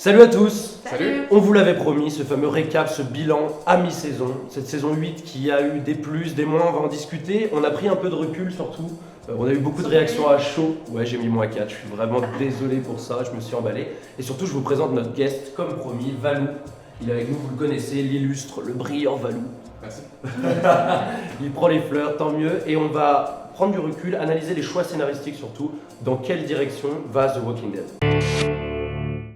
Salut à tous. Salut. On vous l'avait promis, ce fameux récap, ce bilan à mi-saison, cette saison 8 qui a eu des plus, des moins, on va en discuter. On a pris un peu de recul surtout, on a eu beaucoup de réactions à chaud. Ouais, j'ai mis -4, je suis vraiment désolé pour ça, je me suis emballé. Et surtout, je vous présente notre guest, comme promis, Valou. Il est avec nous, vous le connaissez, l'illustre, le brillant Valou. Merci. Il prend les fleurs, tant mieux, et on va prendre du recul, analyser les choix scénaristiques surtout, dans quelle direction va The Walking Dead.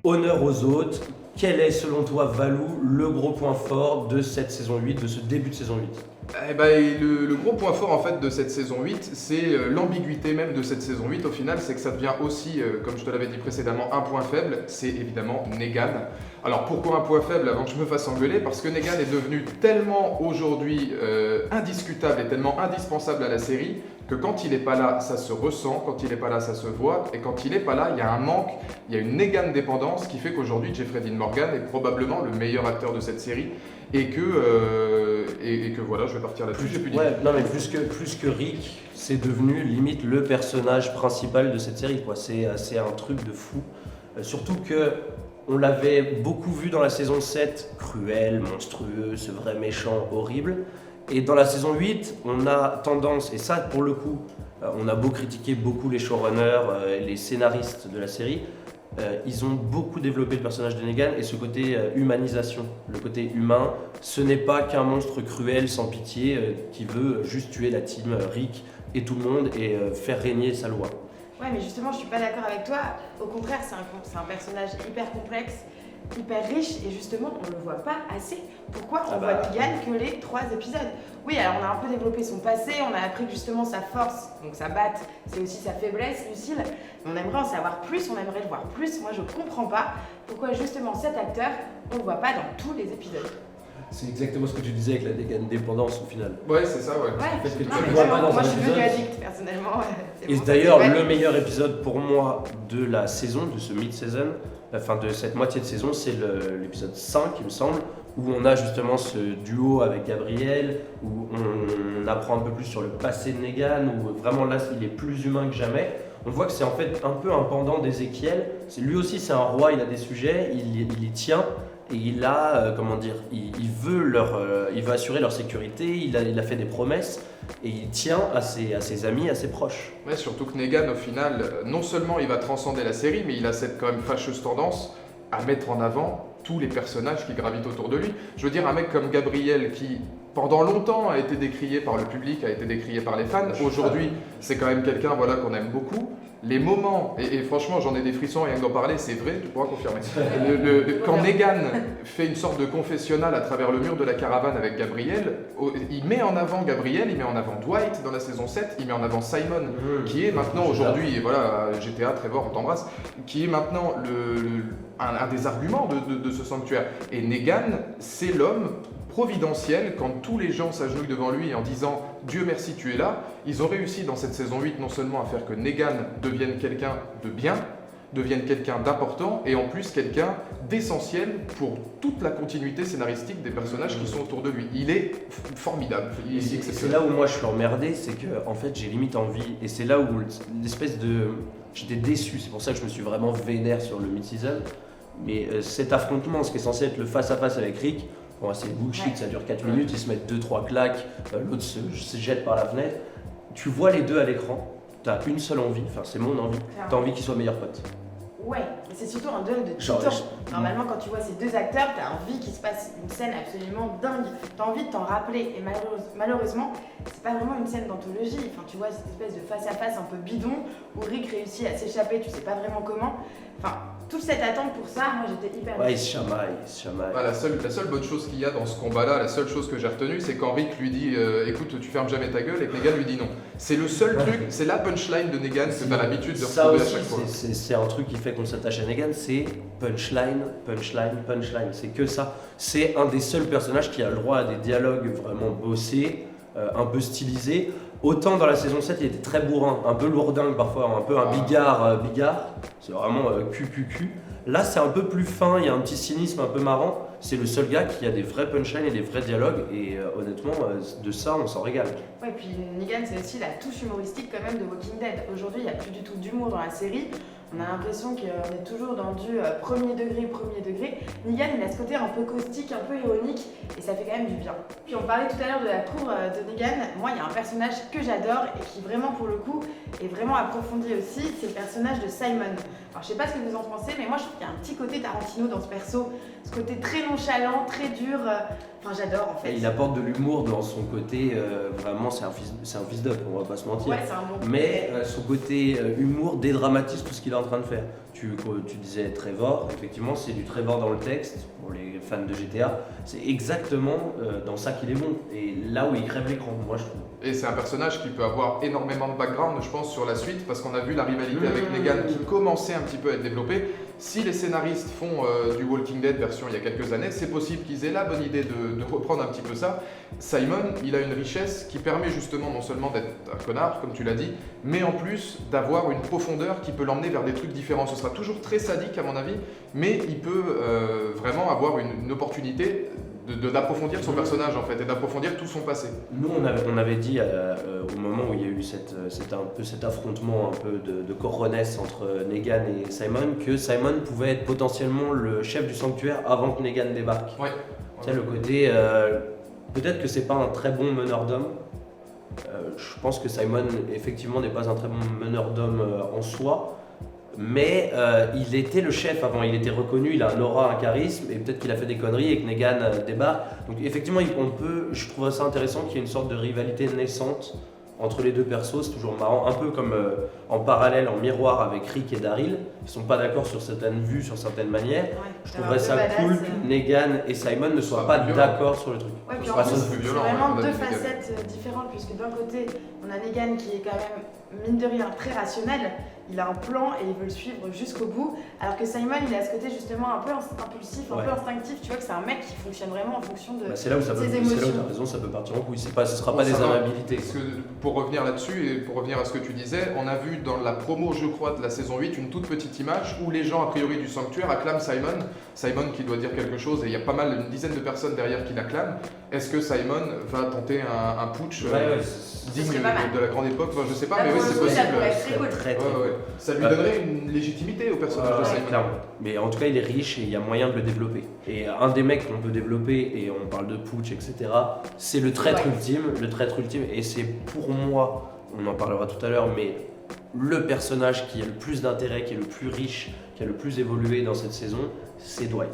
Honneur aux autres, quel est selon toi Valou le gros point fort de cette saison 8, de ce début de saison 8? Le gros point fort en fait de cette saison 8, c'est l'ambiguïté même de cette saison 8 au final, c'est que ça devient aussi, comme je te l'avais dit précédemment, un point faible, c'est évidemment Negan. Alors pourquoi un point faible avant que je me fasse engueuler? Parce que Negan est devenu tellement aujourd'hui indiscutable et tellement indispensable à la série que quand il n'est pas là, ça se ressent, quand il n'est pas là, ça se voit, et quand il n'est pas là, il y a un manque, il y a une Negan dépendance qui fait qu'aujourd'hui Jeffrey Dean Morgan est probablement le meilleur acteur de cette série, et que voilà, je vais partir là-dessus, j'ai plus dit. Ouais, non mais plus que Rick, c'est devenu limite le personnage principal de cette série, quoi. C'est un truc de fou, surtout que on l'avait beaucoup vu dans la saison 7, cruel, monstrueux, ce vrai méchant horrible. Et dans la saison 8, on a tendance, et ça pour le coup, on a beau critiquer beaucoup les showrunners, les scénaristes de la série, ils ont beaucoup développé le personnage de Negan et ce côté humanisation, le côté humain. Ce n'est pas qu'un monstre cruel sans pitié qui veut juste tuer la team Rick et tout le monde et faire régner sa loi. Ouais, mais justement, je suis pas d'accord avec toi. Au contraire, c'est un personnage hyper complexe, hyper riche, et justement, on le voit pas assez. Pourquoi on voit Negan que les 3 épisodes? Oui, alors on a un peu développé son passé, on a appris que justement sa force, donc sa batte, c'est aussi sa faiblesse, Lucille. On aimerait en savoir plus, on aimerait le voir plus. Moi, je comprends pas pourquoi justement cet acteur, on le voit pas dans tous les épisodes. C'est exactement ce que tu disais avec la Negan dépendance au final. Ouais, c'est ça, ouais. Parce que tu non, le mais vois vraiment, pas dans moi un je suis devenue épisode. addict personnellement. C'est Et pour ça d'ailleurs, que j'ai le pas- meilleur épisode pour moi de la saison, de ce mid-season, enfin de cette moitié de saison, c'est l'épisode 5, il me semble, où on a justement ce duo avec Gabriel, où on apprend un peu plus sur le passé de Negan, où vraiment là, il est plus humain que jamais. On voit que c'est en fait un peu un pendant d'Ézéchiel. Lui aussi, c'est un roi, il a des sujets, il y tient. Et il a, il veut assurer leur sécurité, il a fait des promesses et il tient à ses amis, à ses proches. Ouais, surtout que Negan, au final, non seulement il va transcender la série, mais il a cette quand même fâcheuse tendance à mettre en avant tous les personnages qui gravitent autour de lui. Je veux dire, un mec comme Gabriel qui, pendant longtemps, a été décrié par le public, a été décrié par les fans. Aujourd'hui, c'est quand même quelqu'un qu'on aime beaucoup. Les moments, et franchement j'en ai des frissons rien que d'en parler, c'est vrai, tu pourras confirmer. Quand Negan fait une sorte de confessionnal à travers le mur de la caravane avec Gabriel, il met en avant Gabriel, il met en avant Dwight dans la saison 7, il met en avant Simon, qui est maintenant aujourd'hui, et voilà, GTA, Trevor, on t'embrasse, qui est maintenant un des arguments de ce sanctuaire. Et Negan, c'est l'homme providentiel, quand tous les gens s'agenouillent devant lui en disant « Dieu merci, tu es là », ils ont réussi dans cette saison 8 non seulement à faire que Negan devienne quelqu'un de bien, devienne quelqu'un d'important, et en plus quelqu'un d'essentiel pour toute la continuité scénaristique des personnages qui sont autour de lui. Il est formidable. Il est C'est exceptionnel. là où moi je suis emmerdé, c'est que en fait j'ai limite envie, et c'est là où l'espèce de... J'étais déçu, c'est pour ça que je me suis vraiment vénère sur le mid-season, mais cet affrontement, ce qui est censé être le face-à-face avec Rick, bon, c'est bullshit, Ouais. ça dure 4 minutes, ils se mettent 2-3 claques, l'autre se jette par la fenêtre. Tu vois les deux à l'écran, t'as une seule envie, enfin c'est mon envie, t'as envie qu'ils soient meilleurs potes. Ouais, mais c'est surtout un duel de Genre, titans. Normalement, quand tu vois ces deux acteurs, t'as envie qu'il se passe une scène absolument dingue. T'as envie de t'en rappeler. Et malheureusement, c'est pas vraiment une scène d'anthologie. Enfin, tu vois cette espèce de face-à-face un peu bidon où Rick réussit à s'échapper, tu sais pas vraiment comment. Enfin, toute cette attente pour ça, moi j'étais hyper Ouais, ils déçue. se chamaillent. Ah, la seule bonne chose qu'il y a dans ce combat-là, la seule chose que j'ai retenue, c'est quand Rick lui dit écoute, tu fermes jamais ta gueule, et que Negan lui dit non. C'est le seul truc, c'est la punchline de Negan que t'as l'habitude de Ça retrouver à aussi, chaque fois. c'est un truc qui fait qu'on s'attache à Negan, c'est punchline, punchline, punchline. C'est que ça. C'est un des seuls personnages qui a le droit à des dialogues vraiment bossés, un peu stylisés. Autant dans la saison 7, il était très bourrin, un peu lourdingue parfois, un peu un bigard. C'est vraiment QQQ. Là, c'est un peu plus fin, il y a un petit cynisme un peu marrant. C'est le seul gars qui a des vrais punchlines et des vrais dialogues. Et honnêtement, de ça, on s'en régale. Ouais, puis Negan, c'est aussi la touche humoristique quand même de Walking Dead. Aujourd'hui, il n'y a plus du tout d'humour dans la série. On a l'impression qu'on est toujours dans du premier degré. Negan, il a ce côté un peu caustique, un peu ironique, et ça fait quand même du bien. Puis on parlait tout à l'heure de la cour de Negan. Moi, il y a un personnage que j'adore et qui vraiment, pour le coup, est vraiment approfondi aussi. C'est le personnage de Simon. Alors, je sais pas ce que vous en pensez, mais moi, je trouve qu'il y a un petit côté Tarantino dans ce perso. Ce côté très nonchalant, très dur. Enfin, j'adore en fait. Et il apporte de l'humour dans son côté, vraiment, c'est un fils d'up, on va pas se mentir. Ouais, c'est un bon. Mais son côté humour dédramatise tout ce qu'il est en train de faire. Tu disais Trevor, effectivement, c'est du Trevor dans le texte, pour les fans de GTA. C'est exactement dans ça qu'il est bon. Et là où il crève l'écran, moi je trouve. Et c'est un personnage qui peut avoir énormément de background, je pense, sur la suite, parce qu'on a vu la rivalité avec Negan qui commençait un petit peu à être développée. Si les scénaristes font du Walking Dead version il y a quelques années, c'est possible qu'ils aient la bonne idée de reprendre un petit peu ça. Simon, il a une richesse qui permet justement non seulement d'être un connard, comme tu l'as dit, mais en plus d'avoir une profondeur qui peut l'emmener vers des trucs différents. Ce sera toujours très sadique à mon avis, mais il peut vraiment avoir une opportunité d'approfondir son personnage en fait et d'approfondir tout son passé. Nous on avait dit au moment où il y a eu cet affrontement un peu de coronesse entre Negan et Simon que Simon pouvait être potentiellement le chef du sanctuaire avant que Negan débarque. Ouais. Tu sais, le côté peut-être que c'est pas un très bon meneur d'hommes. Je pense que Simon effectivement n'est pas un très bon meneur d'hommes en soi. Mais il était le chef avant, il était reconnu, il a un aura, un charisme, et peut-être qu'il a fait des conneries et que Negan débarque. Donc effectivement, je trouve ça intéressant qu'il y ait une sorte de rivalité naissante entre les deux persos, c'est toujours marrant, un peu comme en parallèle, en miroir avec Rick et Daryl, ils sont pas d'accord sur certaines vues, sur certaines manières. Ouais, je trouverais ça cool que Negan et Simon ne soient pas d'accord sur le truc. Ouais, puis en plus, c'est vraiment deux facettes différentes, puisque d'un côté, on a Negan qui est quand même, mine de rien, très rationnel, il a un plan et il veut le suivre jusqu'au bout, alors que Simon, il a ce côté justement un peu impulsif, un peu instinctif, tu vois que c'est un mec qui fonctionne vraiment en fonction de c'est là où ses émotions. C'est là où t'as raison, ça peut partir en couille, ce sera pas des amabilités. Parce que pour revenir là-dessus et pour revenir à ce que tu disais, on a vu dans la promo, je crois, de la saison 8, une toute petite image où les gens, a priori, du sanctuaire acclament Simon qui doit dire quelque chose et il y a pas mal, une dizaine de personnes derrière qui l'acclament. Est-ce que Simon va tenter un putsch digne de la grande époque? Je sais pas, mais oui, c'est possible. Ça pourrait être très cool. Très cool. Ça lui donnerait une légitimité au personnage de Simon. Clairement. Mais en tout cas, il est riche et il y a moyen de le développer. Et un des mecs qu'on peut développer, et on parle de putsch, etc., c'est le traître ultime. Et c'est pour moi, on en parlera tout à l'heure, mais le personnage qui a le plus d'intérêt, qui est le plus riche, qui a le plus évolué dans cette saison, c'est Dwight.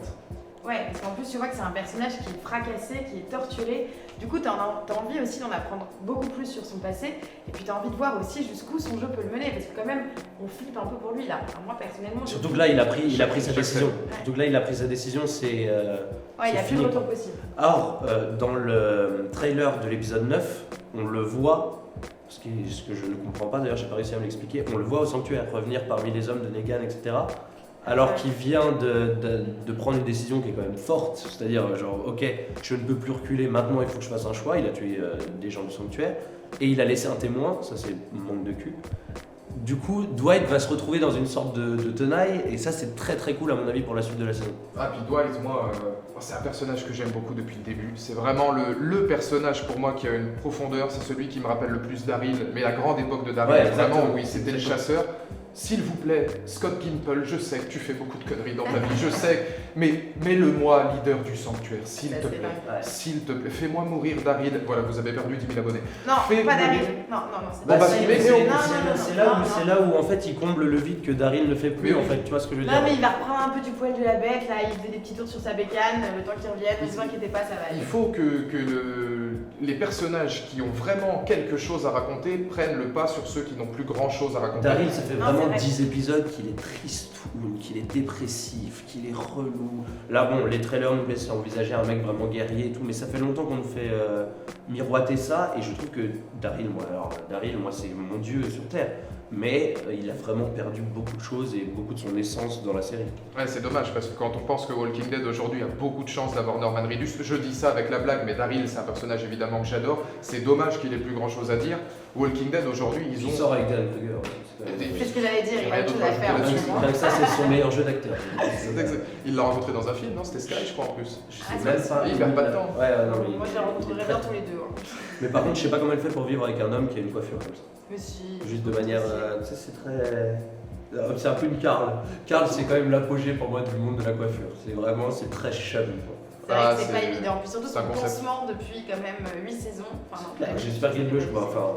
Ouais, parce qu'en plus, tu vois que c'est un personnage qui est fracassé, qui est torturé. Du coup, t'as envie aussi d'en apprendre beaucoup plus sur son passé. Et puis, t'as envie de voir aussi jusqu'où son jeu peut le mener. Parce que, quand même, on flippe un peu pour lui là. Enfin, moi, personnellement. Surtout que là, il a pris sa décision. Surtout que là, il a pris sa décision, c'est. Ouais, il a plus de retour possible. Or, dans le trailer de l'épisode 9, on le voit. Ce que je ne comprends pas, d'ailleurs, j'ai pas réussi à me l'expliquer. On le voit au sanctuaire revenir parmi les hommes de Negan, etc. Alors qu'il vient de prendre une décision qui est quand même forte, c'est-à-dire genre ok, je ne peux plus reculer, maintenant il faut que je fasse un choix, il a tué des gens du sanctuaire, et il a laissé un témoin, ça c'est manque de cul. Du coup, Dwight va se retrouver dans une sorte de tenaille, et ça c'est très très cool à mon avis pour la suite de la saison. Ah puis Dwight, moi, c'est un personnage que j'aime beaucoup depuis le début, c'est vraiment le personnage pour moi qui a une profondeur, c'est celui qui me rappelle le plus Daryl, mais la grande époque de Daryl, vraiment où c'était le chasseur. S'il vous plaît, Scott Gimple, je sais que tu fais beaucoup de conneries dans ta vie, je sais, mais mets-le-moi leader du sanctuaire, s'il te plaît. S'il te plaît, fais-moi mourir Daryl. Voilà, vous avez perdu 10 000 abonnés. Non, pas Daryl. Non, c'est pas Daryl. C'est là où en fait il comble le vide que Daryl ne fait plus, en fait, tu vois ce que je veux dire. Non, mais il va reprendre un peu du poil de la bête, là, il faisait des petits tours sur sa bécane, le temps qu'il revienne, ne vous inquiétez pas, ça va aller. Il faut que les personnages qui ont vraiment quelque chose à raconter prennent le pas sur ceux qui n'ont plus grand chose à raconter. Daryl, ça fait vraiment 10 épisodes qu'il est tristoun, qu'il est dépressif, qu'il est relou. Là bon, les trailers nous laissent envisager un mec vraiment guerrier et tout, mais ça fait longtemps qu'on nous fait miroiter ça, et je trouve que Daryl, moi c'est mon dieu sur Terre. Mais il a vraiment perdu beaucoup de choses et beaucoup de son essence dans la série. Ouais, c'est dommage parce que quand on pense que Walking Dead aujourd'hui a beaucoup de chance d'avoir Norman Reedus, je dis ça avec la blague, mais Daryl c'est un personnage évidemment que j'adore, c'est dommage qu'il ait plus grand chose à dire. Walking Dead aujourd'hui, ils ont. Il sort avec Dan Kruger. C'est ce que j'allais dire, il a autre chose à faire. Rien que ça, c'est son meilleur jeu d'acteur. Il l'a rencontré dans un film, non? C'était Sky, je crois en plus. Je sais même pas. Il perd pas de temps. Ouais, non, mais moi je les rencontrerai bien tous les deux. Mais par contre, je sais pas comment elle fait pour vivre avec un homme qui a une coiffure comme ça. Mais si. Juste de manière. Tu sais, c'est très. C'est un peu une Karl. Karl, c'est quand même l'apogée pour moi du monde de la coiffure. C'est très chubby. C'est vrai Ah, que c'est pas c'est- évident. Puis surtout c'est un son concept. pansement depuis quand même 8 saisons. Enfin, non, pas J'espère qu'il bouge pas. Enfin,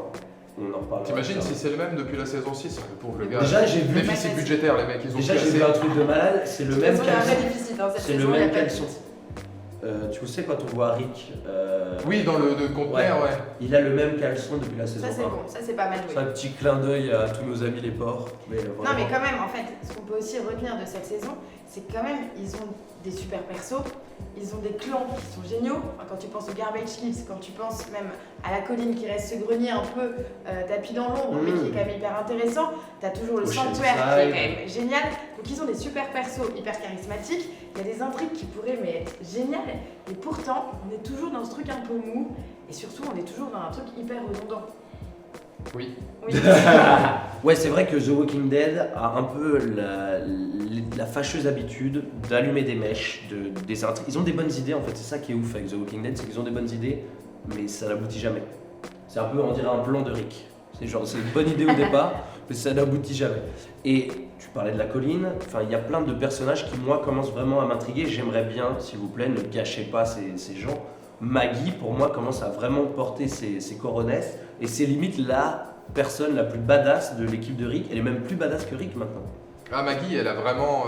on en reparlera. T'imagines si c'est le même depuis la saison 6, le pauvre le gars. Déjà, j'ai vu. Déficit budgétaire, les mecs, ils ont Déjà, plus j'ai vu assez. un truc de malade. C'est le De toute même façon, il y a un vrai caleçon. déficit dans cette C'est le saison, il y a même pas de caleçon. doute. Tu sais, quand on voit Rick, Oui, dans le conteneur, ouais. il a le même caleçon depuis la saison Ça, c'est 1. bon, ça, c'est pas mal C'est joué. un petit clin d'œil à tous nos amis les porcs. Mais Non, mais quand même, en fait, ce qu'on peut aussi retenir de cette saison, c'est que quand même, ils ont des super persos, ils ont des clans qui sont géniaux. Enfin, quand tu penses aux Garbage Kids, quand tu penses même à la colline qui reste ce grenier un peu tapis dans l'ombre, mais qui est quand même hyper intéressant, t'as toujours le Oceanside. sanctuaire qui est quand même génial. Donc, ils ont des super persos hyper charismatiques. Il y a des intrigues qui pourraient mais être géniales. Et pourtant, on est toujours dans ce truc un peu mou. Et surtout, on est toujours dans un truc hyper redondant. Oui. Oui. Ouais, c'est vrai que The Walking Dead a un peu la fâcheuse habitude d'allumer des mèches, des intrigues. Ils ont des bonnes idées en fait, c'est ça qui est ouf avec The Walking Dead, c'est qu'ils ont des bonnes idées, mais ça n'aboutit jamais. C'est un peu, on dirait un plan de Rick. C'est genre, c'est une bonne idée au départ, mais ça n'aboutit jamais. Et tu parlais de la colline, enfin, il y a plein de personnages qui, moi, commencent vraiment à m'intriguer. J'aimerais bien, s'il vous plaît, ne gâchez pas ces gens. Maggie, pour moi, commence à vraiment porter ses coronesses, et c'est limite la personne la plus badass de l'équipe de Rick. Elle est même plus badass que Rick maintenant. Ah, Maggie, elle a vraiment.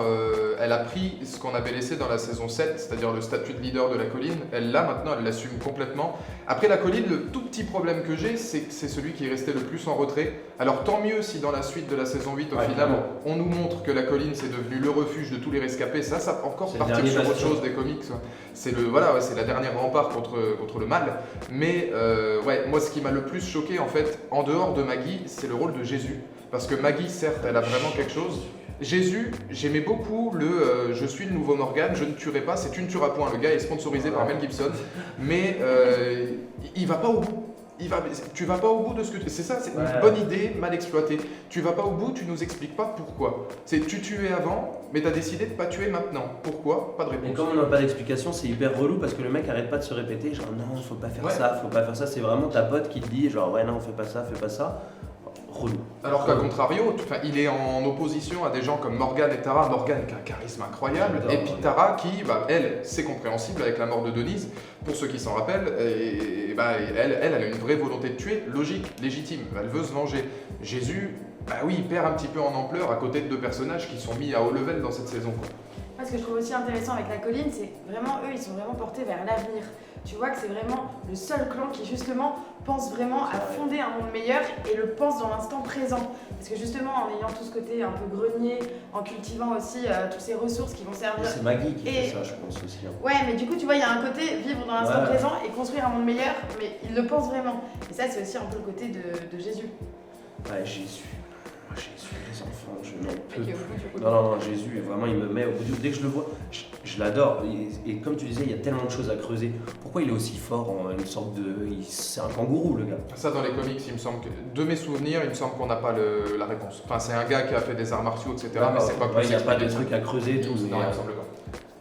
Elle a pris ce qu'on avait laissé dans la saison 7, c'est-à-dire le statut de leader de la colline. Elle l'a maintenant, elle l'assume complètement. Après la colline, le tout petit problème que j'ai, c'est que c'est celui qui est resté le plus en retrait. Alors tant mieux si dans la suite de la saison 8, au final, clairement. on nous montre que la colline c'est devenu le refuge de tous les rescapés. Ça peut encore C'est le partir dernier sur autre bastion. chose des comics. C'est c'est la dernière rempart contre le mal. Mais ouais, moi ce qui m'a le plus choqué en fait, en dehors de Maggie, c'est le rôle de Jésus. Parce que Maggie, certes, elle a vraiment quelque chose. Jésus, j'aimais beaucoup le je suis le nouveau Morgan, je ne tuerai pas, c'est tu ne tueras point. Le gars est sponsorisé par Mel Gibson, mais il va pas au bout. Tu vas pas au bout de ce que tu. C'est ça, c'est une bonne idée mal exploitée. Tu vas pas au bout, tu nous expliques pas pourquoi. C'est tu tuais avant, mais t'as décidé de pas tuer maintenant. Pourquoi? Pas de Et réponse. comme on n'a pas d'explication, c'est hyper relou parce que le mec arrête pas de se répéter, genre non, faut pas faire Ouais. ça, faut pas faire ça. C'est vraiment ta pote qui te dit, genre ouais, non, fais pas ça, fais pas ça. Relou. Alors qu'à contrario, il est en opposition à des gens comme Morgan et Tara. Morgan qui a un charisme incroyable, J'adore, et puis Tara qui, elle, c'est compréhensible avec la mort de Denise, pour ceux qui s'en rappellent, et elle a une vraie volonté de tuer, logique, légitime, elle veut se venger. Jésus, oui, il perd un petit peu en ampleur à côté de deux personnages qui sont mis à haut level dans cette saison, quoi. Moi, ce que je trouve aussi intéressant avec la colline, c'est vraiment eux, ils sont vraiment portés vers l'avenir. Tu vois que c'est vraiment le seul clan qui justement pense vraiment à fonder un monde meilleur et le pense dans l'instant présent. Parce que justement, en ayant tout ce côté un peu grenier, en cultivant aussi toutes ces ressources qui vont servir. C'est Maggie qui Et- fait ça, je pense aussi. Hein. Ouais, mais du coup, tu vois, il y a un côté vivre dans l'instant Ouais. présent et construire un monde meilleur, mais ils le pensent vraiment. Et ça, c'est aussi un peu le côté de Jésus. Ouais, Jésus. Moi, Jésus, les enfants, je n'en peux Ok, plus. au bout du bout. Non, Jésus, vraiment, il me met au bout du. Dès que je le vois, je l'adore. Et comme tu disais, il y a tellement de choses à creuser. Pourquoi il est aussi fort en une sorte de. C'est un kangourou, le gars. Ça, dans les comics, il me semble que, de mes souvenirs, il me semble qu'on n'a pas la réponse. Enfin, c'est un gars qui a fait des arts martiaux, etc. mais c'est pas Ouais, il n'y a pas de expliqué. truc à creuser et tout. Non, mais, il me semble pas.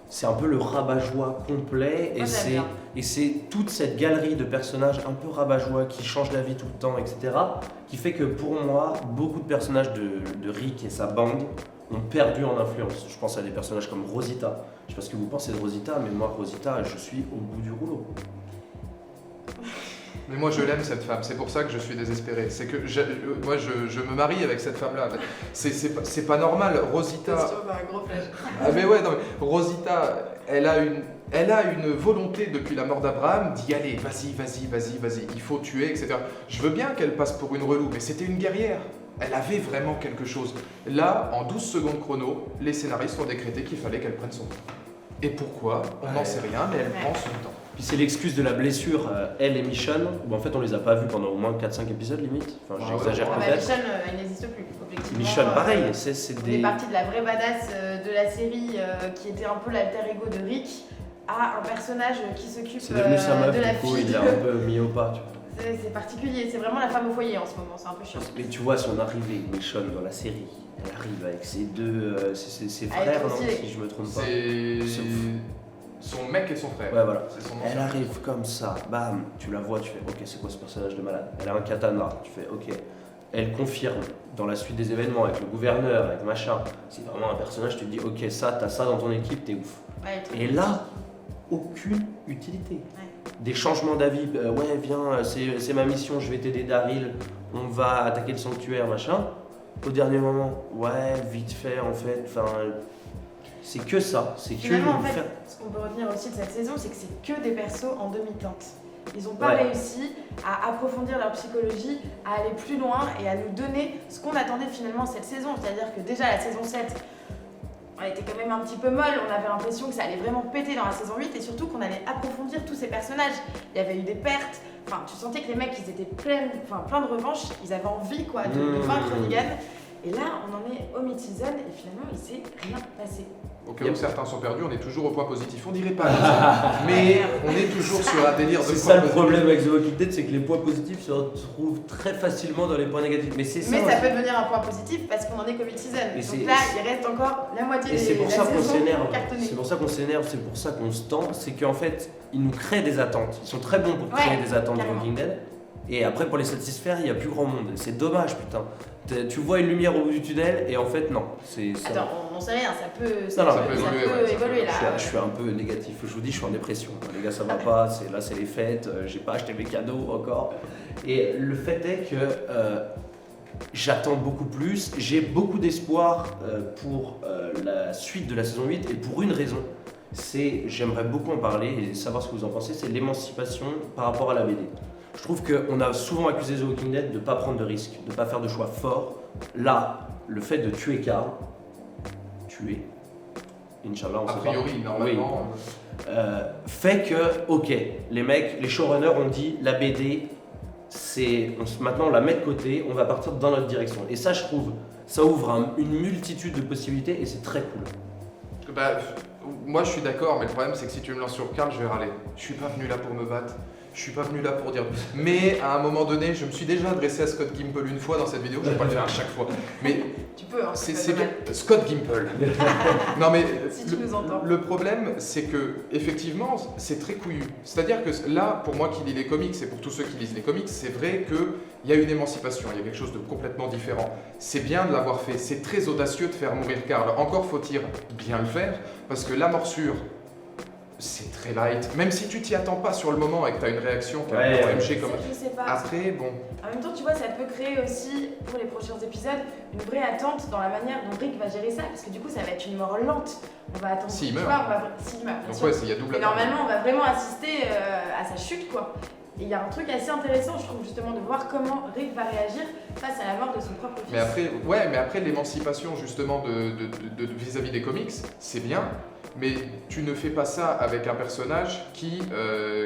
c'est un peu le rabat-joie complet Moi, j'aime bien. et c'est toute cette galerie de personnages un peu rabat-joie qui changent la vie tout le temps, etc. qui fait que pour moi, beaucoup de personnages de Rick et sa bande ont perdu en influence. Je pense à des personnages comme Rosita. Je sais pas ce que vous pensez de Rosita, mais moi, Rosita, je suis au bout du rouleau. Mais moi je l'aime cette femme, c'est pour ça que je suis désespéré. C'est que moi je me marie avec cette femme-là. C'est pas normal, Rosita. Question d'un gros flash. Ah mais ouais, non, mais Rosita, elle a une volonté depuis la mort d'Abraham d'y aller. Vas-y, il faut tuer, etc. Je veux bien qu'elle passe pour une relou, mais c'était une guerrière. Elle avait vraiment quelque chose. Là, en 12 secondes chrono, les scénaristes ont décrété qu'il fallait qu'elle prenne son temps. Et pourquoi? On n'en Ouais. sait rien, mais elle Ouais. prend son temps. Puis c'est l'excuse de la blessure, elle et Michonne, où en fait on les a pas vus pendant au moins 4-5 épisodes limite. Enfin, Ah j'exagère ouais. Ah bah, peut-être. Michonne, elle n'existe plus, objectivement. Michonne, pareil, c'est On est des. parti de la vraie badass de la série qui était un peu l'alter ego de Rick à un personnage qui s'occupe C'est devenu sa meuf, de la du coup, fille. il l'a un peu mis au pas, tu vois. C'est particulier, c'est vraiment la femme au foyer en ce moment, c'est un peu chiant. Mais tu vois son arrivée, Michonne, dans la série, elle arrive avec ses deux. ses Elle est frères, trop non, stylée. si je me trompe pas. C'est C'est son mec et son frère. Ouais, voilà. C'est son Elle ancien. arrive comme ça, bam, tu la vois, tu fais ok, c'est quoi ce personnage de malade? Elle a un katana, tu fais ok. elle confirme dans la suite des événements avec le gouverneur, avec machin. C'est vraiment un personnage, tu te dis ok, ça, t'as ça dans ton équipe, t'es ouf. Ouais, Et là, aucune utilité. Ouais. Des changements d'avis, ouais, viens, c'est ma mission, je vais t'aider Daryl, on va attaquer le sanctuaire, machin. Au dernier moment, ouais, vite fait en fait, enfin. C'est que ça, c'est que Finalement, en lui fait, faire. ce qu'on peut retenir aussi de cette saison, c'est que c'est que des persos en demi-teinte. Ils n'ont pas Ouais. réussi à approfondir leur psychologie, à aller plus loin et à nous donner ce qu'on attendait finalement cette saison. C'est-à-dire que déjà la saison 7, elle était quand même un petit peu molle, on avait l'impression que ça allait vraiment péter dans la saison 8 et surtout qu'on allait approfondir tous ces personnages. Il y avait eu des pertes, enfin tu sentais que les mecs ils étaient pleins de revanche, ils avaient envie quoi de vaincre Negan. Et là on en est au mid-season et finalement il s'est rien passé. Au cas où certains sont perdus, on est toujours au point positif. On dirait pas, mais on est toujours sur un délire de C'est points ça le positifs. problème avec The Walking Dead, c'est que les points positifs se retrouvent très facilement dans les points négatifs. Mais c'est ça. Mais ça aussi. peut devenir un point positif parce qu'on en est qu'au mid-season. Et c'est- Donc là il reste encore la moitié Et de c'est pour la ça qu'on saison s'énerve. cartonnée. C'est pour ça qu'on s'énerve, c'est pour ça qu'on se tend. C'est qu'en fait, ils nous créent des attentes. Ils sont très bons pour créer Ouais, des attentes de carrément. Walking Dead. Et après, pour les satisfaire, il n'y a plus grand monde. C'est dommage, putain. Tu vois une lumière au bout du tunnel et en fait, non. Attends, on sait rien, ça peut Non, ça peut évoluer, ouais, ça peut évoluer là. Je suis un peu négatif, je vous dis, je suis en dépression. Les gars, ça va pas, là c'est les fêtes, j'ai pas acheté mes cadeaux encore. Et le fait est que j'attends beaucoup plus, j'ai beaucoup d'espoir pour la suite de la saison 8 et pour une raison. J'aimerais beaucoup en parler et savoir ce que vous en pensez, c'est l'émancipation par rapport à la BD. Je trouve qu'on a souvent accusé The Walking Dead de ne pas prendre de risques, de ne pas faire de choix forts. Là, le fait de tuer Carl, Inch'Allah, on A sait priori, pas. normalement. Fait que, ok, les mecs, les showrunners ont dit la BD, maintenant on la met de côté, on va partir dans notre direction. Et ça, je trouve, ça ouvre une multitude de possibilités et c'est très cool. Bah, moi je suis d'accord, mais le problème c'est que si tu me lances sur Karl, je vais râler. Je suis pas venu là pour me battre. Je suis pas venu là pour dire. Mais à un moment donné, je me suis déjà adressé à Scott Gimple une fois dans cette vidéo. Je vais pas le faire à chaque fois. Mais Tu peux, hein, c'est pas bien. mal. Scott Gimple. Non mais Si tu nous entends. le problème, c'est que effectivement, c'est très couillu. C'est-à-dire que là, pour moi qui lis les comics et pour tous ceux qui lisent les comics, c'est vrai qu'il y a une émancipation, il y a quelque chose de complètement différent. C'est bien de l'avoir fait. C'est très audacieux de faire mourir Karl. Encore faut-il bien le faire, parce que la morsure, c'est très light. Même si tu t'y attends pas sur le moment et que tu as une réaction qui est un peu OMG comme. Je sais pas. Après, bon. En même temps, tu vois, ça peut créer aussi, pour les prochains épisodes, une vraie attente dans la manière dont Rick va gérer ça, parce que du coup, ça va être une mort lente. On va attendre. S'il tu meurt. vois, s'il meurt, bien Donc sûr. ouais, il y a double Mais attente. normalement, on va vraiment assister à sa chute, quoi. Et il y a un truc assez intéressant, je trouve, justement, de voir comment Rick va réagir face à la mort de son propre fils. Mais après l'émancipation justement de vis-à-vis des comics, c'est bien. Mais tu ne fais pas ça avec un personnage qui,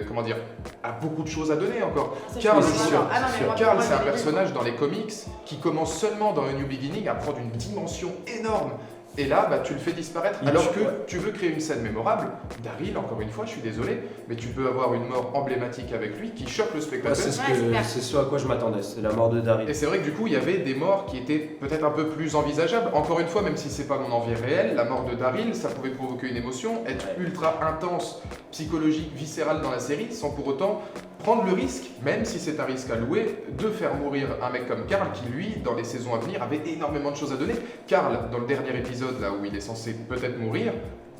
comment dire, a beaucoup de choses à donner encore. Ça, je Karl, suis c'est d'accord. sûr. Ah non, mais moi, Karl, pour moi, c'est un je l'ai dit. personnage dans les comics qui commence seulement dans A New Beginning à prendre une dimension énorme. Et là, bah, tu le fais disparaître. Il Alors tue, que ouais. tu veux créer une scène mémorable, Daryl, encore une fois, je suis désolé, mais tu peux avoir une mort emblématique avec lui qui choque le Moi, spectateur. c'est ce à quoi je m'attendais, c'est la mort de Daryl. Et c'est vrai que du coup, il y avait des morts qui étaient peut-être un peu plus envisageables. Encore une fois, même si c'est pas mon envie réelle, la mort de Daryl, ça pouvait provoquer une émotion, être ultra intense, psychologique, viscérale dans la série, sans pour autant prendre le risque, même si c'est un risque à louer, de faire mourir un mec comme Karl qui, lui, dans les saisons à venir, avait énormément de choses à donner. Karl, dans le dernier épisode, là où il est censé peut-être mourir,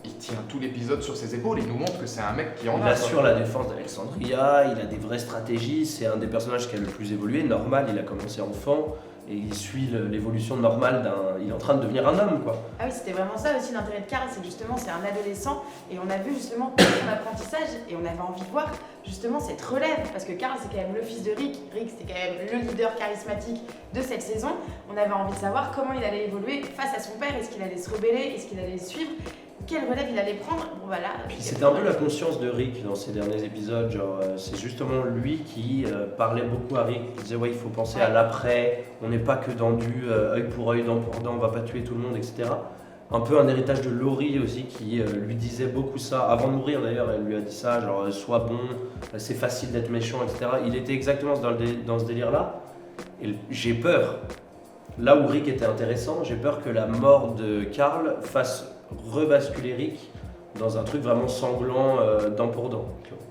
il tient tout l'épisode sur ses épaules, il nous montre que c'est un mec qui en Il a. assure la défense d'Alexandria, il a des vraies stratégies, c'est un des personnages qui a le plus évolué. Normal, il a commencé enfant et il suit l'évolution normale il est en train de devenir un homme, quoi. Ah oui, c'était vraiment ça aussi l'intérêt de Karl, c'est justement c'est un adolescent et on a vu justement tout son apprentissage et on avait envie de voir justement cette relève parce que Karl c'est quand même le fils de Rick, Rick c'était quand même le leader charismatique de cette saison. On avait envie de savoir comment il allait évoluer face à son père, est-ce qu'il allait se rebeller, est-ce qu'il allait suivre, quelle relève il allait prendre. Bon voilà. Puis c'était un peu la conscience de Rick dans ces derniers épisodes, genre c'est justement lui qui parlait beaucoup à Rick, qui disait ouais il faut penser à l'après, on n'est pas que dans du œil pour œil, dent pour dent, on va pas tuer tout le monde, etc. Un peu un héritage de Laurie aussi qui lui disait beaucoup ça, avant de mourir d'ailleurs elle lui a dit ça, genre sois bon, c'est facile d'être méchant, etc. Il était exactement dans ce délire là, et j'ai peur, là où Rick était intéressant, j'ai peur que la mort de Karl fasse rebasculer Rick dans un truc vraiment sanglant, dent pour dent.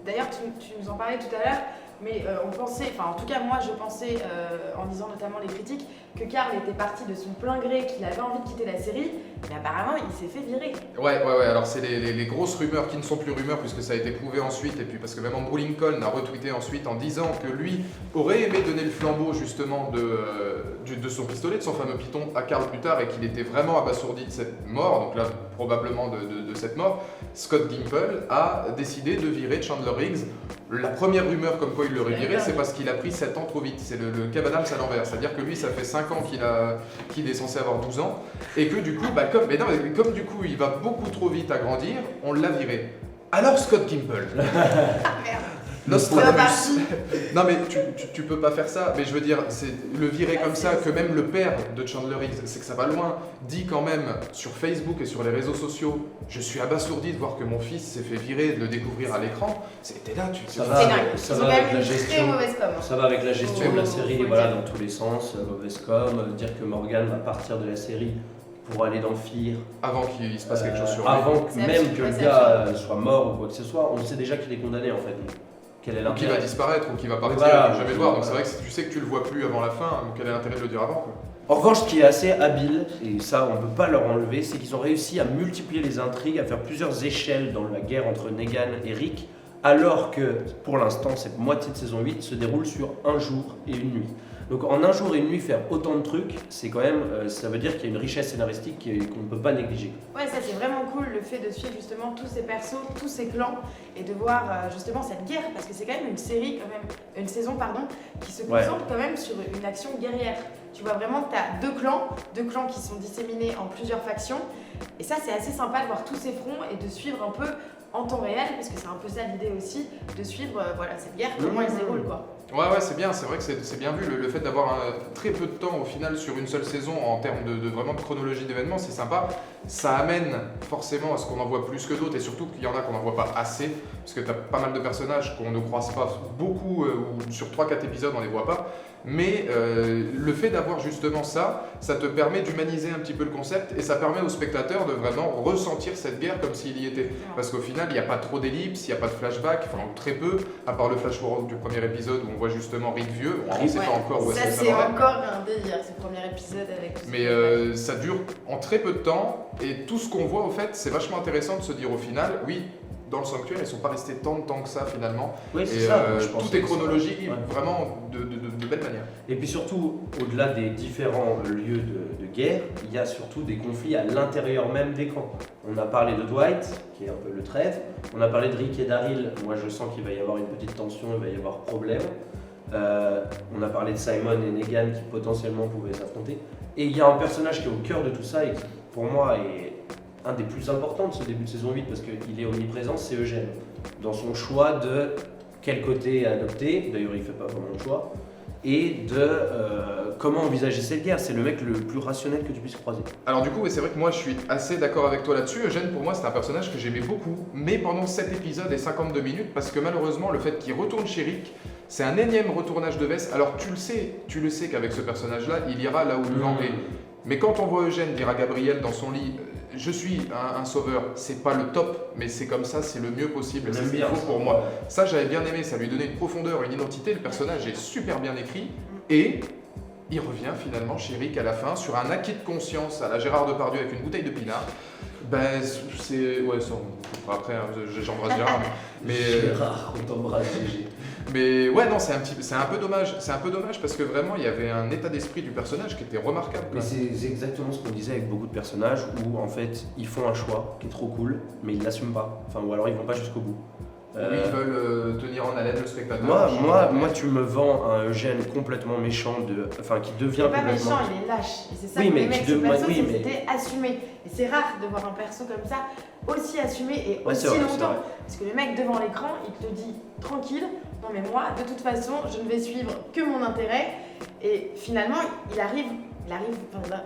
D'ailleurs, tu nous en parlais tout à l'heure, mais on pensait, enfin en tout cas moi je pensais, en lisant notamment les critiques, que Karl était parti de son plein gré, qu'il avait envie de quitter la série, mais apparemment il s'est fait virer. Ouais, alors c'est les grosses rumeurs qui ne sont plus rumeurs puisque ça a été prouvé ensuite, et puis parce que même Andrew Lincoln a retweeté ensuite en disant que lui aurait aimé donner le flambeau justement de son pistolet, de son fameux python à Karl plus tard, et qu'il était vraiment abasourdi de cette mort, donc là probablement de cette mort. Scott Gimple a décidé de virer Chandler Riggs. La première rumeur comme quoi il l'aurait viré, c'est parce qu'il a pris 7 ans trop vite. C'est le Kev Adams à l'envers. C'est-à-dire que lui, ça fait 5 ans qu'il est censé avoir 12 ans. Et que du coup, comme du coup, il va beaucoup trop vite à grandir, on l'a viré. Alors Scott Gimple. Ah merde. Nostradamus. Non mais tu peux pas faire ça, mais je veux dire, c'est le virer comme ça, que même le père de Chandler Riggs, c'est que ça va loin, dit quand même sur Facebook et sur les réseaux sociaux, je suis abasourdi de voir que mon fils s'est fait virer, de le découvrir à l'écran. C'était là, ça va avec la gestion. Mauvaise com. Ça va avec la gestion de la série, faut voilà, dire. dans tous les sens, mauvaise com, dire que Morgan va partir de la série pour aller dans FIR. Avant qu'il se passe quelque chose sur lui. Avant C'est même absurde, que le c'est gars soit mort ou quoi que ce soit, on sait déjà qu'il est condamné en fait. Quel est Ou qu'il l'intérêt va disparaître, ou qu'il va partir, voilà, et jamais le voir. Donc c'est voilà. vrai que si tu sais que tu le vois plus avant la fin, quel est l'intérêt de le dire avant, quoi. En revanche, ce qui est assez habile, et ça on ne peut pas leur enlever, c'est qu'ils ont réussi à multiplier les intrigues, à faire plusieurs échelles dans la guerre entre Negan et Rick, alors que pour l'instant, cette moitié de saison 8 se déroule sur un jour et une nuit. Donc en un jour et une nuit, faire autant de trucs, c'est quand même, ça veut dire qu'il y a une richesse scénaristique qu'on ne peut pas négliger. Ouais, ça c'est vraiment cool le fait de suivre justement tous ces persos, tous ces clans et de voir justement cette guerre parce que c'est quand même une série, une saison qui se concentre quand même sur une action guerrière. Tu vois vraiment que tu as deux clans qui sont disséminés en plusieurs factions et ça c'est assez sympa de voir tous ces fronts et de suivre un peu en temps réel parce que c'est un peu ça l'idée aussi de suivre cette guerre, comment elle se déroule quoi. Ouais, c'est bien, c'est vrai que c'est bien vu. Le fait d'avoir très peu de temps au final sur une seule saison en termes vraiment de chronologie d'événements, c'est sympa. Ça amène forcément à ce qu'on en voit plus que d'autres et surtout qu'il y en a qu'on n'en voit pas assez parce que tu as pas mal de personnages qu'on ne croise pas beaucoup ou sur 3-4 épisodes on les voit pas. Mais le fait d'avoir justement ça te permet d'humaniser un petit peu le concept et ça permet aux spectateurs de vraiment ressentir cette guerre comme s'il y était. Parce qu'au final, il n'y a pas trop d'ellipses, il n'y a pas de flashback, enfin très peu, à part le flash forward du premier épisode où on voit justement Rick vieux. On ne sait pas encore où est-ce que ça c'est va. encore un délire, ce premier épisode avec tout ça. Mais ça dure en très peu de temps et tout ce qu'on voit au fait, c'est vachement intéressant de se dire au final, oui, dans le sanctuaire, ils ne sont pas restés tant de temps que ça finalement. Oui, c'est et ça. Je pense tout est que chronologique, c'est ça. Ouais. vraiment de belle manière. Et puis surtout, au-delà des différents lieux de guerre, il y a surtout des conflits à l'intérieur même des camps. On a parlé de Dwight, qui est un peu le traître. On a parlé de Rick et Daryl. Moi, je sens qu'il va y avoir une petite tension, il va y avoir problème. On a parlé de Simon et Negan qui potentiellement pouvaient s'affronter. Et il y a un personnage qui est au cœur de tout ça et qui, pour moi, est un des plus importants de ce début de saison 8 parce qu'il est omniprésent, c'est Eugène. Dans son choix de quel côté adopter, d'ailleurs il ne fait pas vraiment le choix, et de comment envisager cette guerre. C'est le mec le plus rationnel que tu puisses croiser. Alors du coup, c'est vrai que moi je suis assez d'accord avec toi là-dessus. Eugène, pour moi, c'est un personnage que j'aimais beaucoup, mais pendant 7 épisodes et 52 minutes, parce que malheureusement, le fait qu'il retourne chez Rick, c'est un énième retournage de veste. Alors tu le sais qu'avec ce personnage-là, il ira là où le vent est. Mais quand on voit Eugène dire à Gabriel dans son lit « Je suis un sauveur », c'est pas le top, mais c'est comme ça, c'est le mieux possible, c'est ce qu'il faut pour moi. Ça, j'avais bien aimé, ça lui donnait une profondeur, une identité, le personnage est super bien écrit, et il revient finalement chez Rick à la fin sur un acquis de conscience à la Gérard Depardieu avec une bouteille de pinard. Ben, c'est... Ouais, ça, on fera après, hein, j'embrasse Gérard, mais... Gérard, on t'embrasse, GG. Mais ouais, non, c'est un peu dommage. C'est un peu dommage parce que vraiment, il y avait un état d'esprit du personnage qui était remarquable. Mais c'est exactement ce qu'on disait avec beaucoup de personnages où en fait ils font un choix qui est trop cool, mais ils l'assument pas. Enfin, ou alors ils vont pas jusqu'au bout. Oui, ils veulent tenir en haleine le spectateur. Moi, tu me vends un Eugène complètement méchant, qui devient il est pas complètement... méchant, il est lâche. Et c'est ça Oui, que mais les mecs, tu ces persos, oui, c'était assumé. Et c'est rare de voir un perso comme ça aussi assumé et Ouais, aussi c'est vrai, longtemps. Parce que le mec devant l'écran, il te dit tranquille, non mais moi, de toute façon, je ne vais suivre que mon intérêt. Et finalement, il arrive. Enfin, là,